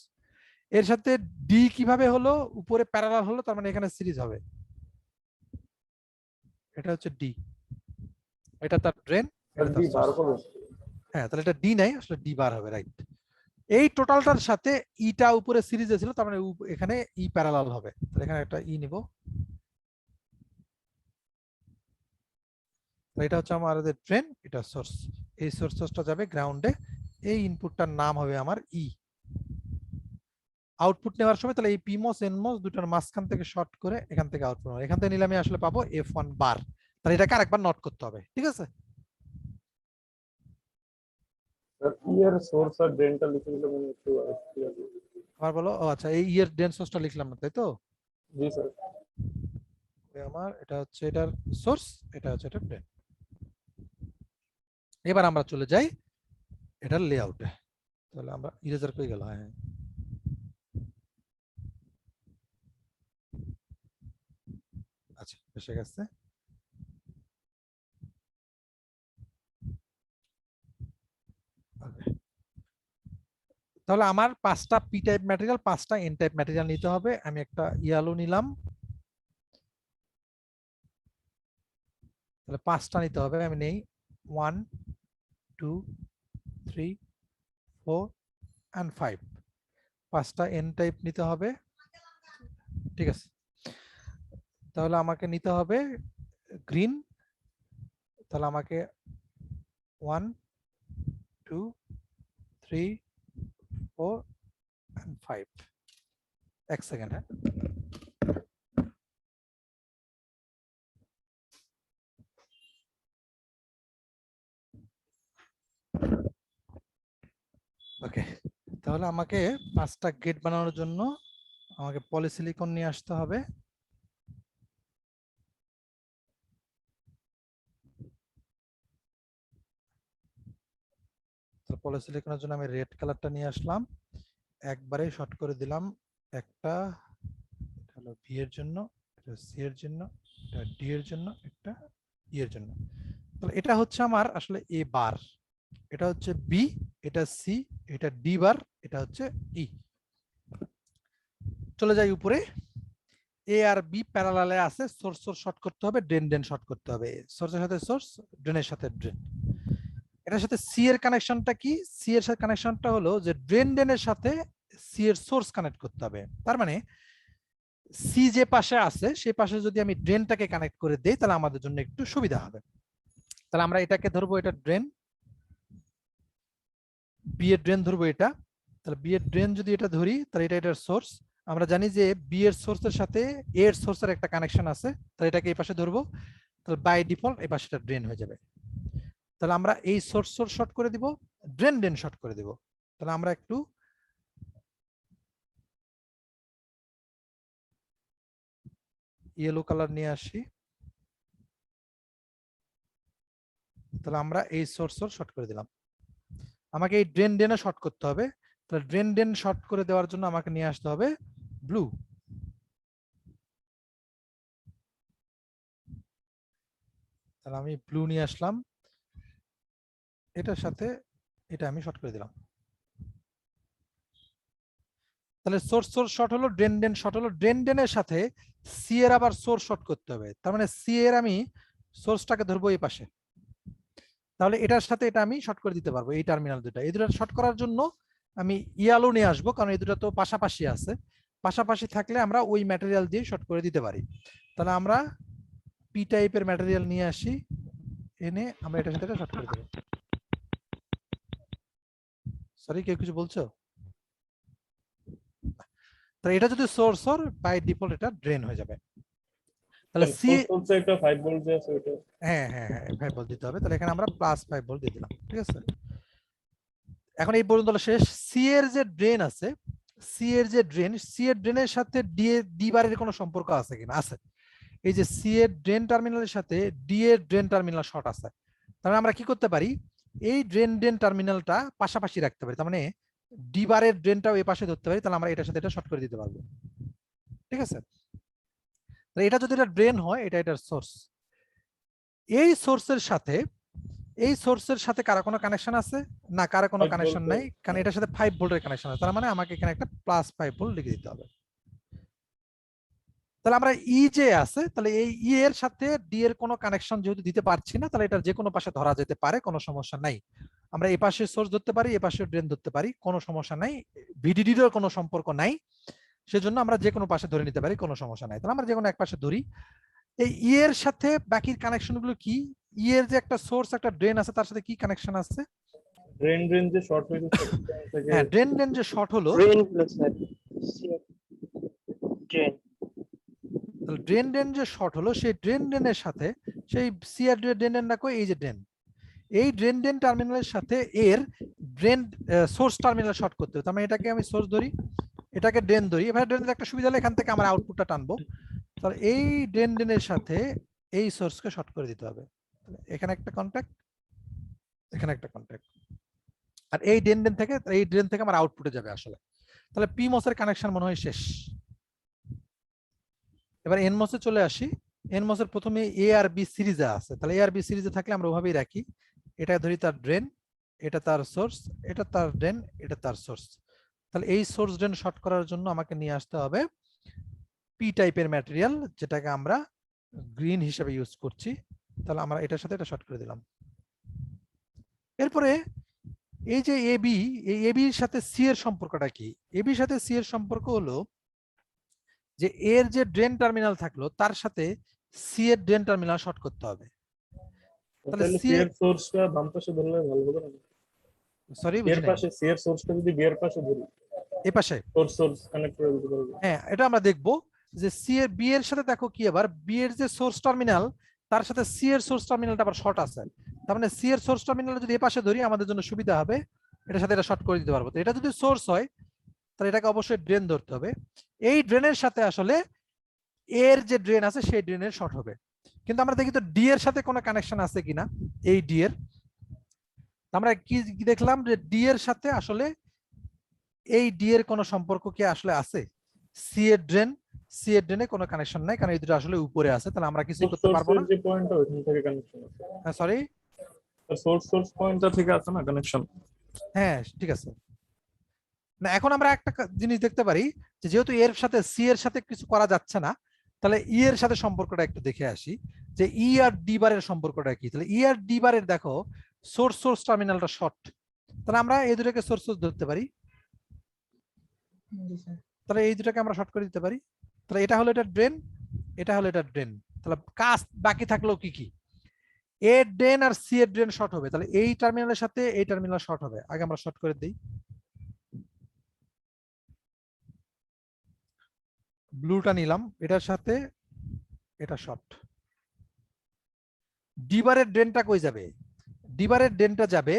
এর সাথে ডি কিভাবে হলো? উপরে প্যারালাল হলো, তার মানে এখানে সিরিজ হবে, এটা হচ্ছে ডি, এটা তার ড্রেন, এটা তার বার সোর্স। করবো। হ্যাঁ, তাহলে এটা ডি নাই, আসলে ডি বার হবে, রাইট। এই টোটালটার সাথে ইটা উপরে সিরিজে ছিল, তার মানে এখানে ই প্যারালাল হবে, তাহলে এখানে একটা ই নিব। এটা হচ্ছে আমাদের ড্রেন, এটা সোর্স, এই সোর্সটা যাবে গ্রাউন্ডে, এই ইনপুটটার নাম হবে আমার ই। আউটপুট নেওয়ার সময় তাহলে এই পিমস এনমস দুটার মাঝখান থেকে শর্ট করে এখান থেকে আউটপুট, এখান থেকে নিলে আমি আসলে পাবো F1 বার। তাহলে এটাকে আরেকবার নোট করতে হবে, ঠিক আছে? স্যার ইয়ার সোর্স আর ড্রেনটা লিখে দিলে মনে হয় একটু ঠিক আছে। আবার বলো। ও আচ্ছা, এই ইয়ের ড্রেন সোর্সটা লিখলাম না, তাই তো? জি স্যার। আমার এটা হচ্ছে এটার সোর্স, এটা হচ্ছে এটা ড্রেন। এবার আমরা চলে যাই এটার লেআউটে। তাহলে আমরা ইরেজার পেয়ে গেল। হ্যাঁ, আচ্ছা এসে গেছে। তাহলে আমার 5টা পি টাইপ ম্যাটেরিয়াল, 5টা এন টাইপ ম্যাটেরিয়াল নিতে হবে। আমি একটা ইয়ালো নিলাম, তাহলে 5টা নিতে হবে। আমি নেই 1 2 3 4 and 5। 5টা এন টাইপ নিতে হবে, ঠিক আছে। তাহলে আমাকে নিতে হবে গ্রিন। তাহলে আমাকে 1 2 3 4 and 5। এক সেকেন্ড। হ্যাঁ, ওকে। তাহলে আমাকে 5টা গেট বানানোর জন্য আমাকে পলিসিলিকন নিয়ে আসতে হবে। তো পলিসিলিকনের জন্য আমি রেড কালারটা নিয়ে আসলাম, একবারে শর্ট করে দিলাম। একটা এটা হলো বি এর জন্য, এটা সি এর জন্য, এটা ডি এর জন্য, একটা ই এর জন্য। তাহলে এটা হচ্ছে আমার আসলে এ বার, এটা হচ্ছে বি, এটা সি, এটা ডি বার, এটা হচ্ছে ই। চলে যাই উপরে। এ আর বি প্যারালালে আছে, সোর্স সোর্স শর্ট করতে হবে, ড্রেন ড্রেন শর্ট করতে হবে। সোর্সের সাথে সোর্স, ড্রেনের সাথে ড্রেন। এটার সাথে সি এর কানেকশনটা কি? সি এর সাথে কানেকশনটা হলো যে ড্রেন ড্রেনের সাথে সি এর সোর্স কানেক্ট করতে হবে। তার মানে সি যে পাশে আছে সেই পাশে যদি আমি ড্রেনটাকে কানেক্ট করে দেই তাহলে আমাদের জন্য একটু সুবিধা হবে। তাহলে আমরা এটাকে ধরবো, এটা ড্রেন, বি এর ড্রেন ধরবো এটা। তাহলে বি এর ড্রেন যদি এটা ধরি তাহলে এটা এটার সোর্স। আমরা জানি যে বি এর সোর্সের সাথে এ এর সোর্সের একটা কানেকশন আছে, তাহলে এটাকে এই পাশে ধরবো। তাহলে বাই ডিফল্ট এই পাশেটা ড্রেন হয়ে যাবে। তাহলে আমরা এই সোর্স সোর্স শর্ট করে দিব, ড্রেন ড্রেন শর্ট করে দিব। তাহলে আমরা একটু ইয়েলো কালার নিয়ে আসি। তাহলে আমরা এই সোর্স সোর্স শর্ট করে দিলাম। আমাকে এই ড্রেন ড্রেনে শর্ট করতে হবে। তাহলে ড্রেন ড্রেন শর্ট করে দেওয়ার জন্য আমাকে নিয়ে আসতে হবে ব্লু। তাহলে আমি ব্লু নিয়ে আসলাম, এটার সাথে এটা আমি শর্ট করে দিলাম। তাহলে সোর্স সোর্স শর্ট হলো, ড্রেন ড্রেন শর্ট হলো। ড্রেন ড্রেনের সাথে সি এর আবার সোর্স শর্ট করতে হবে। তার মানে সি এর আমি সোর্সটাকে ধরবো এই পাশে। তাহলে এটার সাথে এটা আমি শর্ট করে দিতে পারবো, এই টার্মিনাল দুটা। এই দুটো শর্ট করার জন্য আমি ইয়ালো নিয়ে আসবো, কারণ এই দুটো তো পাশাপাশি আছে। পাশাপাশি থাকলে আমরা ওই ম্যাটেরিয়াল দিয়ে শর্ট করে দিতে পারি। তাহলে আমরা পি টাইপের ম্যাটেরিয়াল নিয়ে আসি, এনে আমরা এটার সাথে শর্ট করে দেবো। সরি, কেউ কিছু বলছো? তাহলে এটা যদি সোর্স হয় বাই ডিফল্ট এটা ড্রেন হয়ে যাবে। তাহলে সি, সোর্সে একটা 5 ভোল্ট যে আছে ওটা। হ্যাঁ হ্যাঁ হ্যাঁ 5 ভোল্ট দিতে হবে। তাহলে এখানে আমরা +5 ভোল্ট দিয়ে দিলাম, ঠিক আছে। এখন এই পর্যন্ত শেষ। সি এর যে ড্রেন আছে, সি এর যে ড্রেন, সি এর ড্রেনের সাথে ডি বারের কোনো সম্পর্ক আছে কিনা? আছে। এই যে সি এর ড্রেন টার্মিনালের সাথে ডি এর ড্রেন টার্মিনাল শর্ট আছে। তাহলে আমরা কি করতে পারি, এই ড্রেন ড্রেন টার্মিনালটা পাশাপাশি রাখতে পারি। তার মানে ডি বারের ড্রেনটাও এই পাশে ধরতে পারি। তাহলে আমরা এটার সাথে এটা শর্ট করে দিতে পারবো, ঠিক আছে। তাহলে এটা যদি এটা ড্রেন হয়, এটা এটার সোর্স। এই সোর্সের সাথে কারো কোনো কানেকশন আছে না? কারো কোনো 5 কানেকশন ভোল্ট নাই, কারণ এটার সাথে 5 ভোল্টের কানেকশন আছে। তার মানে আমাকে এখানে একটা +5 ভোল্ট লিখে দিতে হবে। তাহলে আমরা ই যে আছে, তাহলে এই ই এর সাথে ডি এর কোনো কানেকশন যেহেতু দিতে পারছি না, তাহলে এটার যে কোনো পাশে ধরা যেতে পারে, কোনো সমস্যা নাই। আমরা এই পাশে সোর্স ধরতে পারি, এই পাশে ড্রেন ধরতে পারি, কোনো সমস্যা নাই। ভিডিডির কোনো সম্পর্ক নাই, সেজন্য আমরা যে কোনো পাশে ধরে নিতে পারি, কোনো সমস্যা নাই। তাহলে আমরা যে কোনো এক পাশে ধরি। এই ই এর সাথে বাকির কানেকশন গুলো কি? ই এর যে একটা সোর্স একটা ড্রেন আছে, তার সাথে কি কানেকশন আছে? ড্রেন যে শর্ট হয়ে যাচ্ছে হ্যাঁ, ড্রেন যে শর্ট হলো, ড্রেন প্লাস স্যার ড্রেন। তাহলে ড্রেন যে শর্ট হলো সেই ড্রেনের সাথে সেই সি আর ড্রেন না কই, এই যে ড্রেন, এই ড্রেন ড্রেন টার্মিনালের সাথে এর ড্রেন সোর্স টার্মিনাল শর্ট করতে হবে। তার মানে এটাকে আমি সোর্স ধরি, এটাকে ড্রেন ধরি। এবার ড্রেনের একটা সুবিধা হলো এখান থেকে আমরা আউটপুটটা টানবো। তাহলে এই ড্রেন ড্রেনের সাথে এই সোর্সকে শর্ট করে দিতে হবে। এখানে একটা কন্ট্যাক্ট, এখানে একটা কন্ট্যাক্ট, আর এই ড্রেন থেকে আমার আউটপুটে যাবে আসলে। তাহলে পিমস এর কানেকশন মনে হয় শেষ। এবার এনমস এ চলে আসি। এনমস এর প্রথমে এ আর বি সিরিজে আছে, তাহলে এ আর বি সিরিজে থাকলে আমরা ওভাবেই রাখি। এটা ধরি তার ড্রেন, এটা তার সোর্স, এটা তার ড্রেন, এটা তার সোর্স। তাহলে এই সোর্স ড্রেন শর্ট করার জন্য আমাকে নিয়ে আসতে হবে পি টাইপের ম্যাটেরিয়াল, যেটাকে আমরা গ্রিন হিসেবে ইউজ করছি। তাহলে আমরা এটার সাথে এটা শর্ট করে দিলাম। এরপরে এই যে এবি, এই এবির সাথে সি এর সম্পর্কটা কি? এবির সাথে সি এর সম্পর্ক হলো যে এর যে ড্রেন টার্মিনাল থাকলো তার সাথে সি এর ড্রেন টার্মিনাল শর্ট করতে হবে। তাহলে তাহলে সি সি এর সোর্সটা বাম পাশে ধরলে ভালো হবে না? সরি এর পাশে সি এর সোর্সটা যদি বি এর পাশে ধরি, এই পাশে, সোর্স কানেক্ট করে দিতে পারবো। হ্যাঁ এটা আমরা দেখবো যে সি এর বি এর সাথে দেখো কি, আবার বি এর যে সোর্স টার্মিনাল তার সাথে সি এর সোর্স টার্মিনালটা আবার শর্ট আছে। তার মানে সি এর সোর্স টার্মিনাল যদি এই পাশে ধরি আমাদের জন্য সুবিধা হবে, এটার সাথে এটা শর্ট করে দিতে পারবো। তো এটা যদি সোর্স হয় তাহলে এটাকে অবশ্যই ড্রেন ধরতে হবে। এই ড্রেনের সাথে আসলে এর যে ড্রেন আছে সেই ড্রেনের শর্ট হবে। কিন্তু আমরা দেখি তো ডি এর সাথে কোনো কানেকশন আছে কিনা। এই ডি এর আমরা কি দেখলাম যে ডি এর সাথে আসলে এই ডি এর কোনো সম্পর্ক কি আসলে আছে? সি এর ড্রেনে কোনো কানেকশন নাই, কারণ এই দুটো আসলে উপরে আছে। তাহলে আমরা কিছু করতে পারবো না। যে পয়েন্টটা ওইখান থেকে কানেকশন আছে। হ্যাঁ সরি, সোর্স পয়েন্টটা থেকে আছে না কানেকশন? হ্যাঁ ঠিক আছে। না এখন আমরা একটা জিনিস দেখতে পারি যে যেহেতু এর সাথে সি এর সাথে কিছু করা যাচ্ছে না, তাহলে ই এর সাথে সম্পর্কটা একটু দেখে আসি যে ই আর ডি বারের সম্পর্কটা কি। তাহলে ই আর ডি বারের দেখো সোর্স টার্মিনালটা শর্ট, তাহলে আমরা এই দুটোকে সোর্স ধরতে পারি। জি স্যার। তাহলে এই দুটাকে আমরা শর্ট করে দিতে পারি। তাহলে এটা হলো এটা ড্রেন, এটা হলো এটা ড্রেন। তাহলে কাজ বাকি থাকলো কি কি? এ ড্রেন আর সি এর ড্রেন শর্ট হবে, তাহলে এই টার্মিনালের সাথে এই টার্মিনাল শর্ট হবে। আগে আমরা শর্ট করে দিই। ব্লুটা নিলাম, এটার সাথে এটা শর্ট। ডিবারের ড্রেনটা কই যাবে? ডিবারের ড্রেনটা যাবে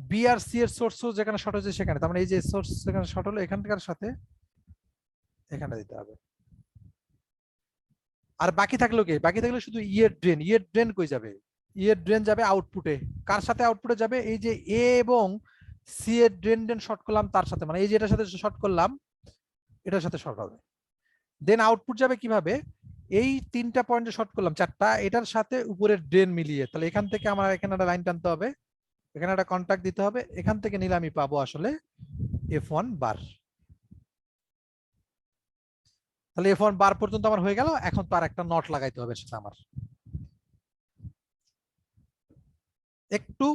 বি আর সি এর সোর্স যেখানে শর্ট হচ্ছে সেখানে। তার মানে এই যে সোর্স যেখানে শর্ট হলো এখানকার সাথে এখানে দিতে হবে। আর বাকি থাকলো কি? বাকি থাকলো শুধু ই এর ড্রেন। ই এর ড্রেন কই যাবে? ই এর ড্রেন যাবে আউটপুটে। কার সাথে আউটপুটে যাবে? এই যে এ এবং সি এর ড্রেন শর্ট করলাম তার সাথে, মানে এই যে এটার সাথে শর্ট করলাম এটার সাথে শর্ট হবে। দেন আউটপুট যাবে কিভাবে? এই তিনটা পয়েন্টে শর্ট করলাম চারটা, এটার সাথে উপরের ড্রেন মিলিয়ে। তাহলে এখান থেকে আমার এখানে একটা লাইন টানতে হবে, এখানে একটা কন্টাক্ট দিতে হবে, এখান থেকে নিলে আমি পাবো আসলে F1 বার। তাহলে F1 বার পর্যন্ত আমার হয়ে গেল। এখন তো আর একটা নট লাগাইতে হবে সেটা আমার একটু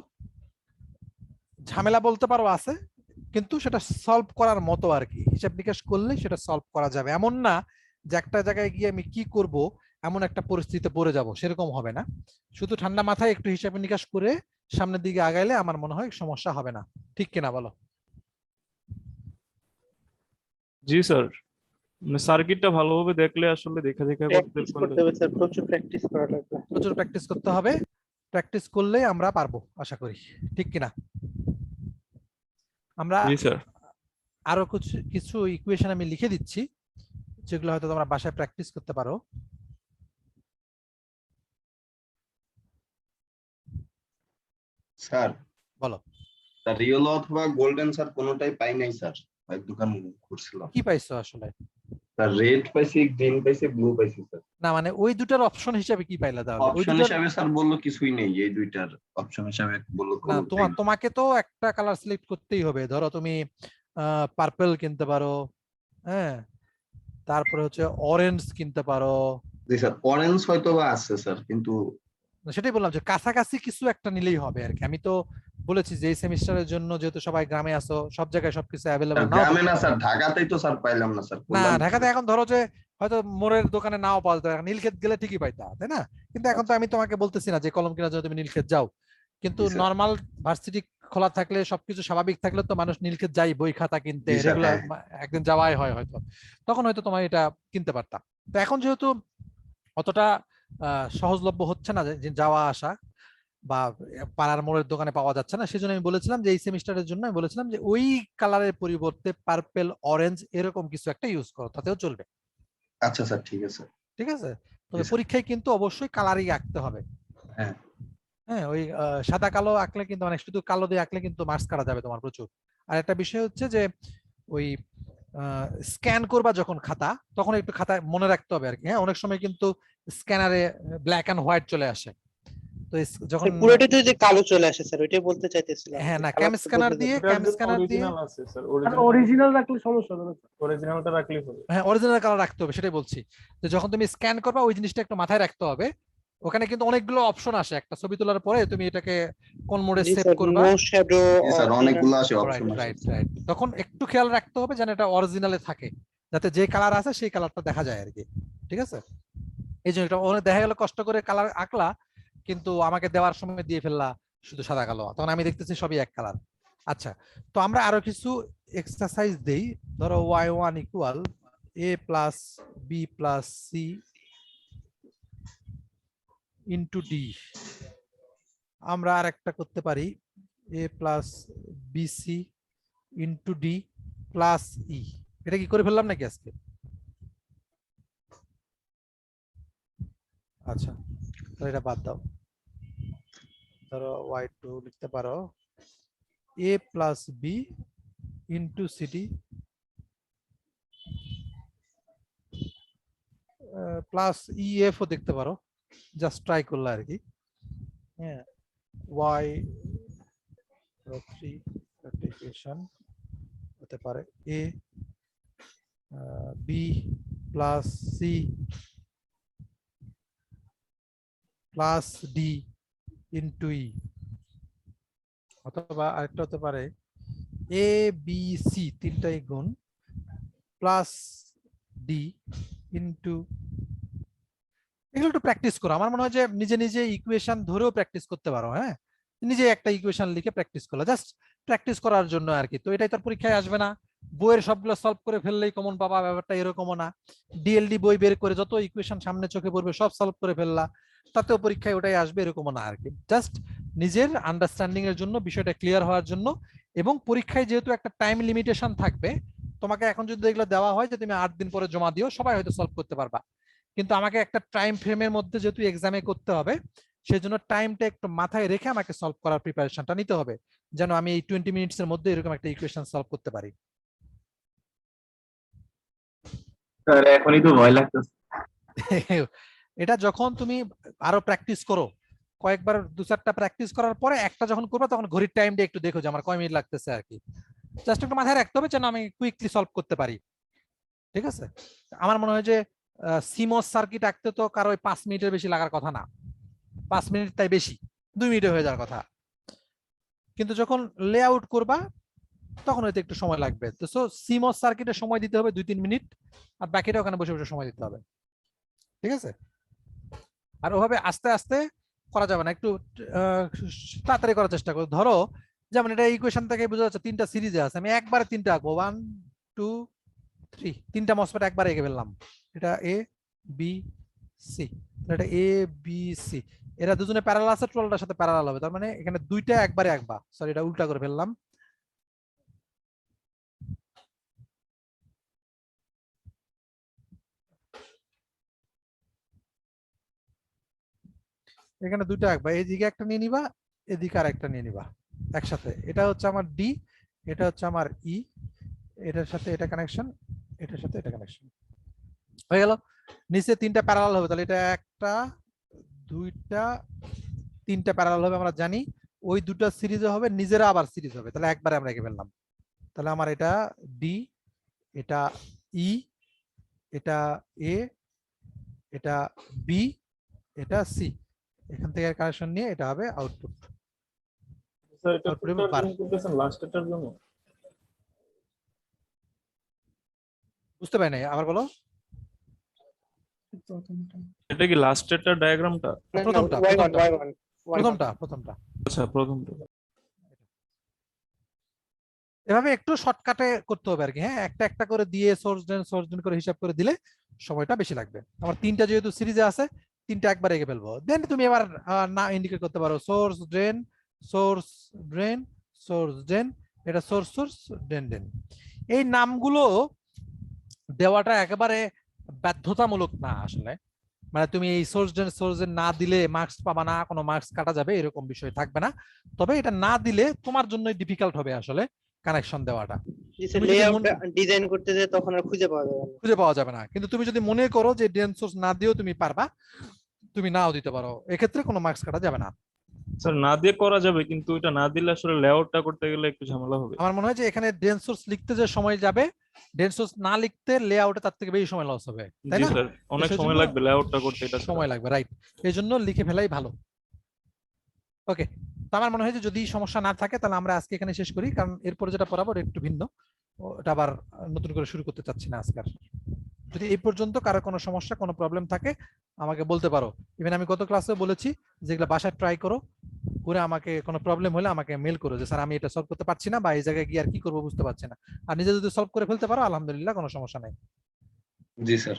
ঝামেলা বলতে পারো আছে, কিন্তু সেটা সলভ করার মতো আর কি। হিসাব নিকাশ করলে সেটা সলভ করা যাবে। এমন না যে একটা জায়গায় গিয়ে আমি কি করব এমন একটা পরিস্থিতিতে পড়ে যাব, সেরকম হবে না। শুধু ঠান্ডা মাথায় একটু হিসাব নিকাশ করে সামনের দিকে আগাইলে আমার মনে হয় সমস্যা হবে না। ঠিক কিনা বলো? জি স্যার, মানে সার্কিটটা ভালোভাবে দেখলে আসলে দেখা প্র্যাকটিস করতে হবে স্যার, প্রচুর প্র্যাকটিস করা লাগবে। প্রচুর প্র্যাকটিস করতে হবে। প্র্যাকটিস করলে আমরা পারবো আশা করি। ঠিক কিনা? আমরা জি স্যার। আরো কিছু ইকুয়েশন আমি লিখে দিচ্ছি, যেগুলো হয়তো তোমরা বাসায় প্র্যাকটিস করতে পারো। স্যার বলো। স্যার রিয়েল অথবা গোল্ডেন স্যার কোনোটাই পাই নাই স্যার, এক দোকান করছিলাম। কি পাইছো আসলে? স্যার রেড পাইছি, গ্রিন পাইছি, ব্লু পাইছি স্যার। না মানে ওই দুটার অপশন হিসাবে কি পাইলা? তাহলে ওই অপশন দুটার হিসাবে স্যার বললো কিছুই নেই, এই দুইটার অপশন হিসাবে বললো না, কোনো তোমাকে তো একটা কালার সিলেক্ট করতেই হবে। ধরো তুমি পার্পল কিনতে পারো, হ্যাঁ, তারপরে হচ্ছে অরেঞ্জ কিনতে পারো। জি স্যার, অরেঞ্জ হয়তো বা আছে স্যার, কিন্তু সেটাই বললাম যে কাছাকাছি কিছু একটা নিলেই হবে আর কি। আমি তো বলেছি যে এই সেমিস্টারের জন্য যেহেতু সবাই গ্রামে আসো, সব জায়গায় সবকিছু অ্যাভেলেবল নাও। গ্রামে না স্যার, ঢাকাতেই তো স্যার পাইলাম না স্যার। না ঢাকাতে এখন ধরো যে হয়তো মোড়ের দোকানে নাও পাওয়া যেত, নীলক্ষেত গেলে ঠিকই পাইতা, তাই না? কিন্তু এখন তো আমি তোমাকে বলতেছি না যে কলম কেনার জন্য তুমি নীলক্ষেত যাও, কিন্তু জি স্যার। নর্মাল ভার্সিটি খোলা থাকলে সবকিছু স্বাভাবিক থাকলে তো মানুষ নীলক্ষেত যাই বই খাতা কিনতে, জি স্যার, রেগুলার হ্যাঁ। একদিন যাওয়াই হয় হয়তো, তখন হয়তো তোমার এটা কিনতে পারতাম। তো এখন যেহেতু অতটা সহজলভ্য হচ্ছে না যে যাওয়া আসা, বা পাড়ার মোড়ের দোকানে পাওয়া যাচ্ছে না, সেজন্য আমি বলেছিলাম যে এই সেমিস্টারের জন্য আমি বলেছিলাম যে ওই কালারের পরিবর্তে পার্পল, অরেঞ্জ এরকম কিছু একটা ইউজ করো, তাতেও চলবে। আচ্ছা স্যার, ঠিক আছে। ঠিক আছে, তবে স্যার। পরীক্ষায় কিন্তু অবশ্যই কালারই আঁকতে হবে। হ্যাঁ। হ্যাঁ, ওই সাদা কালো আঁকলে কিন্তু মানে শুধু কালো দিয়ে আঁকলে কিন্তু মার্কস কাটা যাবে তোমার প্রচুর। আর একটা বিষয় হচ্ছে যে ওই স্ক্যান করবা যখন খাতা, তখন একটু খাতা মনে রাখতে হবে আর কি। হ্যাঁ, অনেক সময় কিন্তু স্ক্যানারে ব্ল্যাক এন্ড হোয়াইট চলে আসে, তো যখন পুরোটাই তো যে কালো চলে আসে স্যার, ওইটাই বলতে চাইতেছিলাম। হ্যাঁ না, কালারটা ক্যাম স্ক্যানার বদলে দিয়ে যাবে। এটার জন্য স্ক্যানার দিয়ে অরিজিনাল আছে স্যার, আর অরিজিনাল রাখলে সমস্যা হবে না স্যার। অরিজিনালটা রাখলেই হবে। হ্যাঁ অরিজিনাল কালার রাখতে হবে, সেটাই বলছি। তো যখন তুমি স্ক্যান করবা ওই জিনিসটা একটু মাথায় রাখতে হবে। ওখানে কিন্তু অনেকগুলো অপশন আসে, একটা ছবি তোলার পরে তুমি এটাকে কোন মোডে জি সেভ স্যার, করবা। No shadow. জি স্যার, অনেকগুলো আসে, রাইট অপশন আসে। রাইট রাইট, তখন একটু খেয়াল রাখতে হবে যেন এটা অরিজিনালে থাকে, যাতে যে কালার আছে সেই কালারটা দেখা যায় আর কি। ঠিক আছে, এই জন্য এটা ওখানে দেখা গেল কষ্ট করে কালার আঁকলা, কিন্তু আমাকে দেওয়ার সময় দিয়ে ফেললা শুধু সাদা কালো, তখন আমি দেখতেছি সবই এক কালার। আচ্ছা, তো আমরা আরো কিছু এক্সারসাইজ দেই। ধরো y1 equal a plus B plus C into D. আমরা আর একটা করতে পারি a plus B C into D plus E. এটা কি করে ফেললাম নাকি আজকে? আচ্ছা, তাহলে এটা বাদ দাও। ধরো y2 লিখতে পারো a plus B into C D plus E F ও দেখতে পারো, জাস্ট ট্রাই করলে আর কি। হ্যাঁ, y3 সার্টিফিকেশন হতে পারে a B plus C plus D into E, অথবা আরেকটা হতে পারে এ বি সি তিনটাই গুণ প্লাস ডি ইন্টু। এগুলো একটু প্র্যাকটিস করো, আমার মনে হয় যে নিজে নিজে ইকুয়েশন ধরেও প্র্যাকটিস করতে পারো। হ্যাঁ, নিজে একটা ইকুয়েশন লিখে প্র্যাকটিস করলো, জাস্ট প্র্যাকটিস করার জন্য আর কি। তো এটাই তোর পরীক্ষায় আসবে না, বইয়ের সবগুলো সলভ করে ফেললেই কমন পাবা, ব্যাপারটা এরকমও না। ডিএলডি বই বের করে যত ইকুয়েশন সামনে চোখে পড়বে সব সলভ করে ফেললা, তাতেও পরীক্ষায় ওটাই আসবে এরকমও না আর কি। জাস্ট নিজের আন্ডারস্ট্যান্ডিং এর জন্য, বিষয়টা ক্লিয়ার হওয়ার জন্য, এবং পরীক্ষায় যেহেতু একটা টাইম লিমিটেশন থাকবে, তোমাকে এখন যদি এগুলো দেওয়া হয় যে তুমি 8 দিন পরে জমা দিও, সবাই হয়তো সলভ করতে পারবা, কিন্তু আমাকে একটা টাইম ফ্রেমের মধ্যে যেহেতু এক্সামে করতে হবে, সেজন্য টাইমটা একটু মাথায় রেখে আমাকে সলভ করার প্রিপারেশনটা নিতে হবে, যেন আমি এই 20 মিনিটস এর মধ্যে এরকম একটা ইকুয়েশন সলভ করতে পারি। স্যার এখনই তো ভয় লাগতেছে। এটা যখন তুমি আরো প্র্যাকটিস করো, কয়েকবার 2-4টা প্র্যাকটিস করার পরে একটা যখন করবে, তখন ঘড়ির টাইমটা একটু দেখো যে আমার কয় মিনিট লাগতেছে আর কি। জাস্ট একটু মাথায় রাখতে হবে যেন আমি কুইকলি সলভ করতে পারি। ঠিক আছে, আমার মনে হয় যে সিমস সার্কিট আঁকতে তো কারো 5 মিনিটের বেশি লাগার কথা না, 5 মিনিট তাই বেশি, 2 মিনিটে হয়ে যাওয়ার কথা। কিন্তু যখন লেআউট করবা তখন হয়তো একটু সময় লাগবে। তো সো সিমস সার্কিটে সময় দিতে হবে 2-3 মিনিট, আর বাকিটা ওখানে বসে বসে সময় দিতে হবে। ঠিক আছে, আর ওভাবে আস্তে আস্তে করা যাবে না, একটু তাড়াতাড়ি করার চেষ্টা করো। ধরো যেমন এটা ইকুয়েশন থেকে বোঝা যাচ্ছে 3টা সিরিজে আছে, আমি একবারে 3টা আঁকবো, 1 2 3, 3টা মসফেট একবারে এঁকে ফেললাম। এটা এ বি সি, এটা এ বি সি, এরা দুজনে প্যারালাল আছে, টোটালটার সাথে প্যারালাল হবে, তার মানে এখানে দুইটা একবারে আঁকবা। সরি, এটা উল্টা করে ফেললাম। এখানে দুইটা আঁকবা, এদিকে একটা নিয়ে নিবা, এদিকে আর একটা নিয়ে নিবা একসাথে। এটা হচ্ছে আমার ডি, এটা হচ্ছে আমার ই, এটার সাথে এটা কানেকশন, এটার সাথে এটা কানেকশন হয়ে গেল। নিচে 3টা প্যারালাল হবে, তাহলে এটা 1টা 2টা 3টা প্যারালাল হবে আমরা জানি। ওই দুটো সিরিজে হবে, নিজেরা আবার সিরিজ হবে, তাহলে একবারে আমরা এঁকে ফেললাম। তাহলে আমার এটা ডি, এটা ই, এটা এ, এটা বি, এটা সি, এখান থেকে কানেকশন নিয়ে এটা হবে আউটপুট। স্যার এটা করতেছেন লাস্টেরটার জন্য? বুঝতে পারি নাই, আবার বলো। এটা কি লাস্টেরটার ডায়াগ্রামটা? প্রথমটা Y1, প্রথমটা Y1, প্রথমটা প্রথমটা আচ্ছা, প্রথমটা। এভাবে একটু শর্টকাটে করতে হবে আর কি। হ্যাঁ, একটা একটা করে দিয়ে সোর্স ডেন করে হিসাব করে দিলে সময়টা বেশি লাগবে। আমার 3টা যেহেতু সিরিজে আছে, তিনটা একবার এঁকে ফেলবো। দেন তুমি এবার না ইন্ডিকেট করতে পারো source drain, source drain, source drain, এটা সোর্স সোর্স ড্রেন ড্রেন। এই নামগুলো দেওয়াটা একেবারে বাধ্যতামূলক না আসলে, মানে তুমি এই সোর্স ড্রেন না দিলে মার্কস পাবা না, কোনো মার্কস কাটা যাবে এরকম বিষয় থাকবে না। তবে এটা না দিলে তোমার জন্য ডিফিকাল্ট হবে আসলে কানেকশন দেওয়াটা, জি স্যার, তুমি যদি লেআউট মনে- ডিজাইন করতে যে তখন আর খুঁজে পাওয়া যাবে না। খুঁজে পাওয়া যাবে না। কিন্তু তুমি যদি মনে করো যে ড্রেন সোর্স না দিয়েও তুমি পারবা, তুমি নাও দিতে পারো, এক্ষেত্রে কোনো মার্কস কাটা যাবে না। স্যার না দিয়ে করা যাবে, কিন্তু এটা না দিলে আসলে লেআউটটা করতে গেলে একটু ঝামেলা হবে। আমার মনে হয় যে এখানে ড্রেন সোর্স লিখতে যে সময় যাবে, ড্রেন সোর্স না লিখতে লেআউটে তার থেকে বেশি সময় লস হবে, তাই জি না? স্যার, অনেক সেজন্য সময় লাগবে লেআউটটা করতে, এটা সময় লাগবে, রাইট। এই জন্য লিখে ফেলাই ভালো। ওকে, তো আমার মনে হয় যে যদি সমস্যা না থাকে তাহলে আমরা আজকে এখানে শেষ করি, কারণ এরপরে যেটা পড়াবো ওটা একটু ভিন্ন, ওটা আবার নতুন করে শুরু করতে চাচ্ছি না আজকাল। যদি এই পর্যন্ত কারো কোনো সমস্যা কোনো প্রবলেম থাকে আমাকে বলতে পারো। ইভেন আমি গত ক্লাসে বলেছি যেগুলো বাসায় ট্রাই করো, করে আমাকে কোনো প্রবলেম হলে আমাকে মেল করো যে স্যার আমি এটা সলভ করতে পারছি না, বা এই জায়গায় গিয়ে আর কি করবো বুঝতে পারছি না। আর নিজে যদি সলভ করে ফেলতে পারো আলহামদুলিল্লাহ, কোনো সমস্যা নাই। জি স্যার।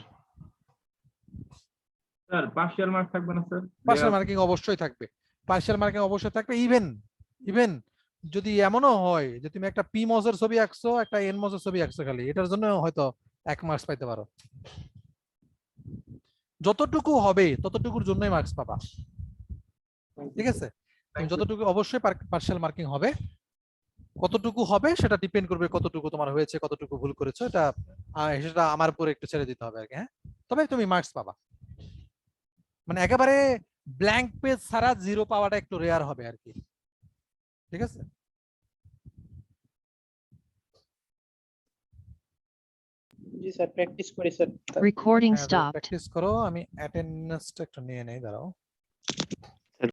স্যার পার্শিয়াল মার্ক থাকবে না স্যার? পার্সিয়াল মার্কিং অবশ্যই থাকবে, পার্সিয়াল মার্কিং অবশ্যই থাকবে। ইভেন যদি এমনও হয় যে তুমি একটা পি মসের ছবি আঁকছো, একটা এন মসের ছবি আঁকছো, খালি এটার জন্য হয়তো 1 মার্কস পাইতে পারো। যতটুকু হবে ততটুকুর জন্যই মার্কস পাবা, ঠিক আছে? তুমি যতটুকু অবশ্যই পার্সিয়াল মার্কিং হবে, কতটুকু হবে সেটা ডিপেন্ড করবে কতটুকু তোমার হয়েছে, কতটুকু ভুল করেছো, এটা সেটা আমার উপরে একটু ছেড়ে দিতে হবে আর কি। হ্যাঁ, তবে তুমি মার্কস পাবা। মানে একেবারে ব্ল্যাঙ্ক পেজ ছাড়া 0 পাওয়াটা একটু রেয়ার হবে আর কি, ঠিক আছে? জি স্যার, প্র্যাকটিস করি স্যার। Recording হ্যাঁ, stopped. প্র্যাকটিস করো। আমি অ্যাটেন্ডেন্সটা একটু নিয়ে নেই, দাঁড়াও।